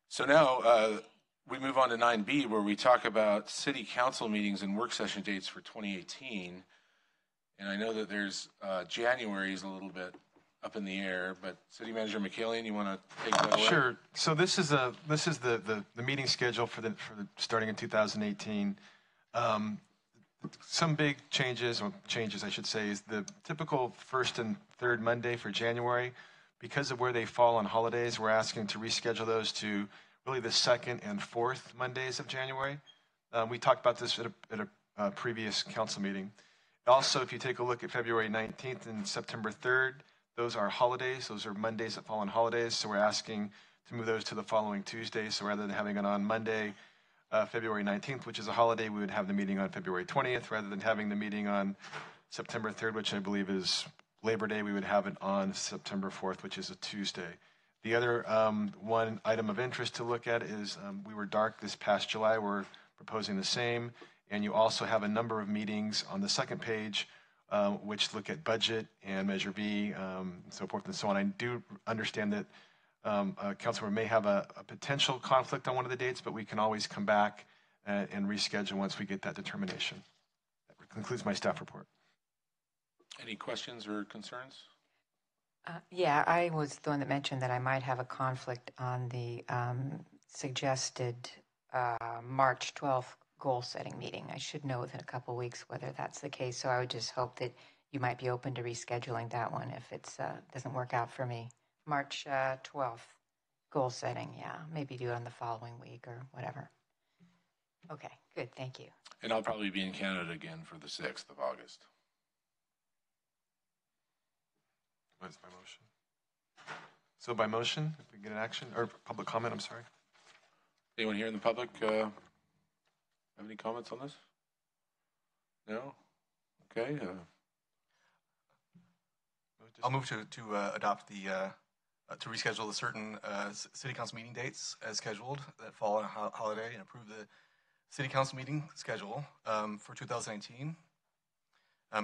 So now we move on to 9B, where we talk about city council meetings and work session dates for 2018. And I know that there's January is a little bit up in the air, but City Manager McKillian, you want to take that away? Sure. So this is the meeting schedule for the starting in 2018. Some big changes I should say, is the typical first and third Monday for January. Because of where they fall on holidays, we're asking to reschedule those to really the second and fourth Mondays of January. We talked about this at a previous council meeting. Also, if you take a look at February 19th and September 3rd, those are holidays. Those are Mondays that fall on holidays. So we're asking to move those to the following Tuesday. So rather than having it on Monday, February 19th, which is a holiday, we would have the meeting on February 20th. Rather than having the meeting on September 3rd, which I believe is Labor Day, we would have it on September 4th, which is a Tuesday. The other one item of interest to look at is we were dark this past July. We're proposing the same. And you also have a number of meetings on the second page which look at budget and Measure B, and so forth and so on. I do understand that a councilmember may have a potential conflict on one of the dates, but we can always come back and reschedule once we get that determination. That concludes my staff report. Any questions or concerns? Yeah, I was the one that mentioned that I might have a conflict on the suggested March 12th goal-setting meeting. I should know within a couple weeks whether that's the case, so I would just hope that you might be open to rescheduling that one if it doesn't work out for me. March 12th, goal-setting, yeah. Maybe do it on the following week or whatever. Okay, good, thank you. And I'll probably be in Canada again for the 6th of August. What is my motion? So by motion, if we get an action, or public comment, I'm sorry. Anyone here in the public have any comments on this? No? Okay. I'll move to adopt to reschedule the certain city council meeting dates as scheduled that fall on a holiday and approve the city council meeting schedule for 2019,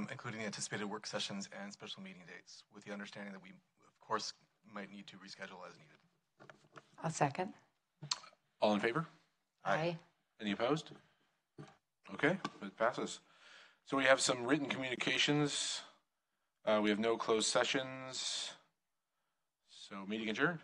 including the anticipated work sessions and special meeting dates, with the understanding that we, of course, might need to reschedule as needed. I'll second. All in favor? Aye. Any opposed? Okay, it passes. So we have some written communications. We have no closed sessions. So meeting adjourned.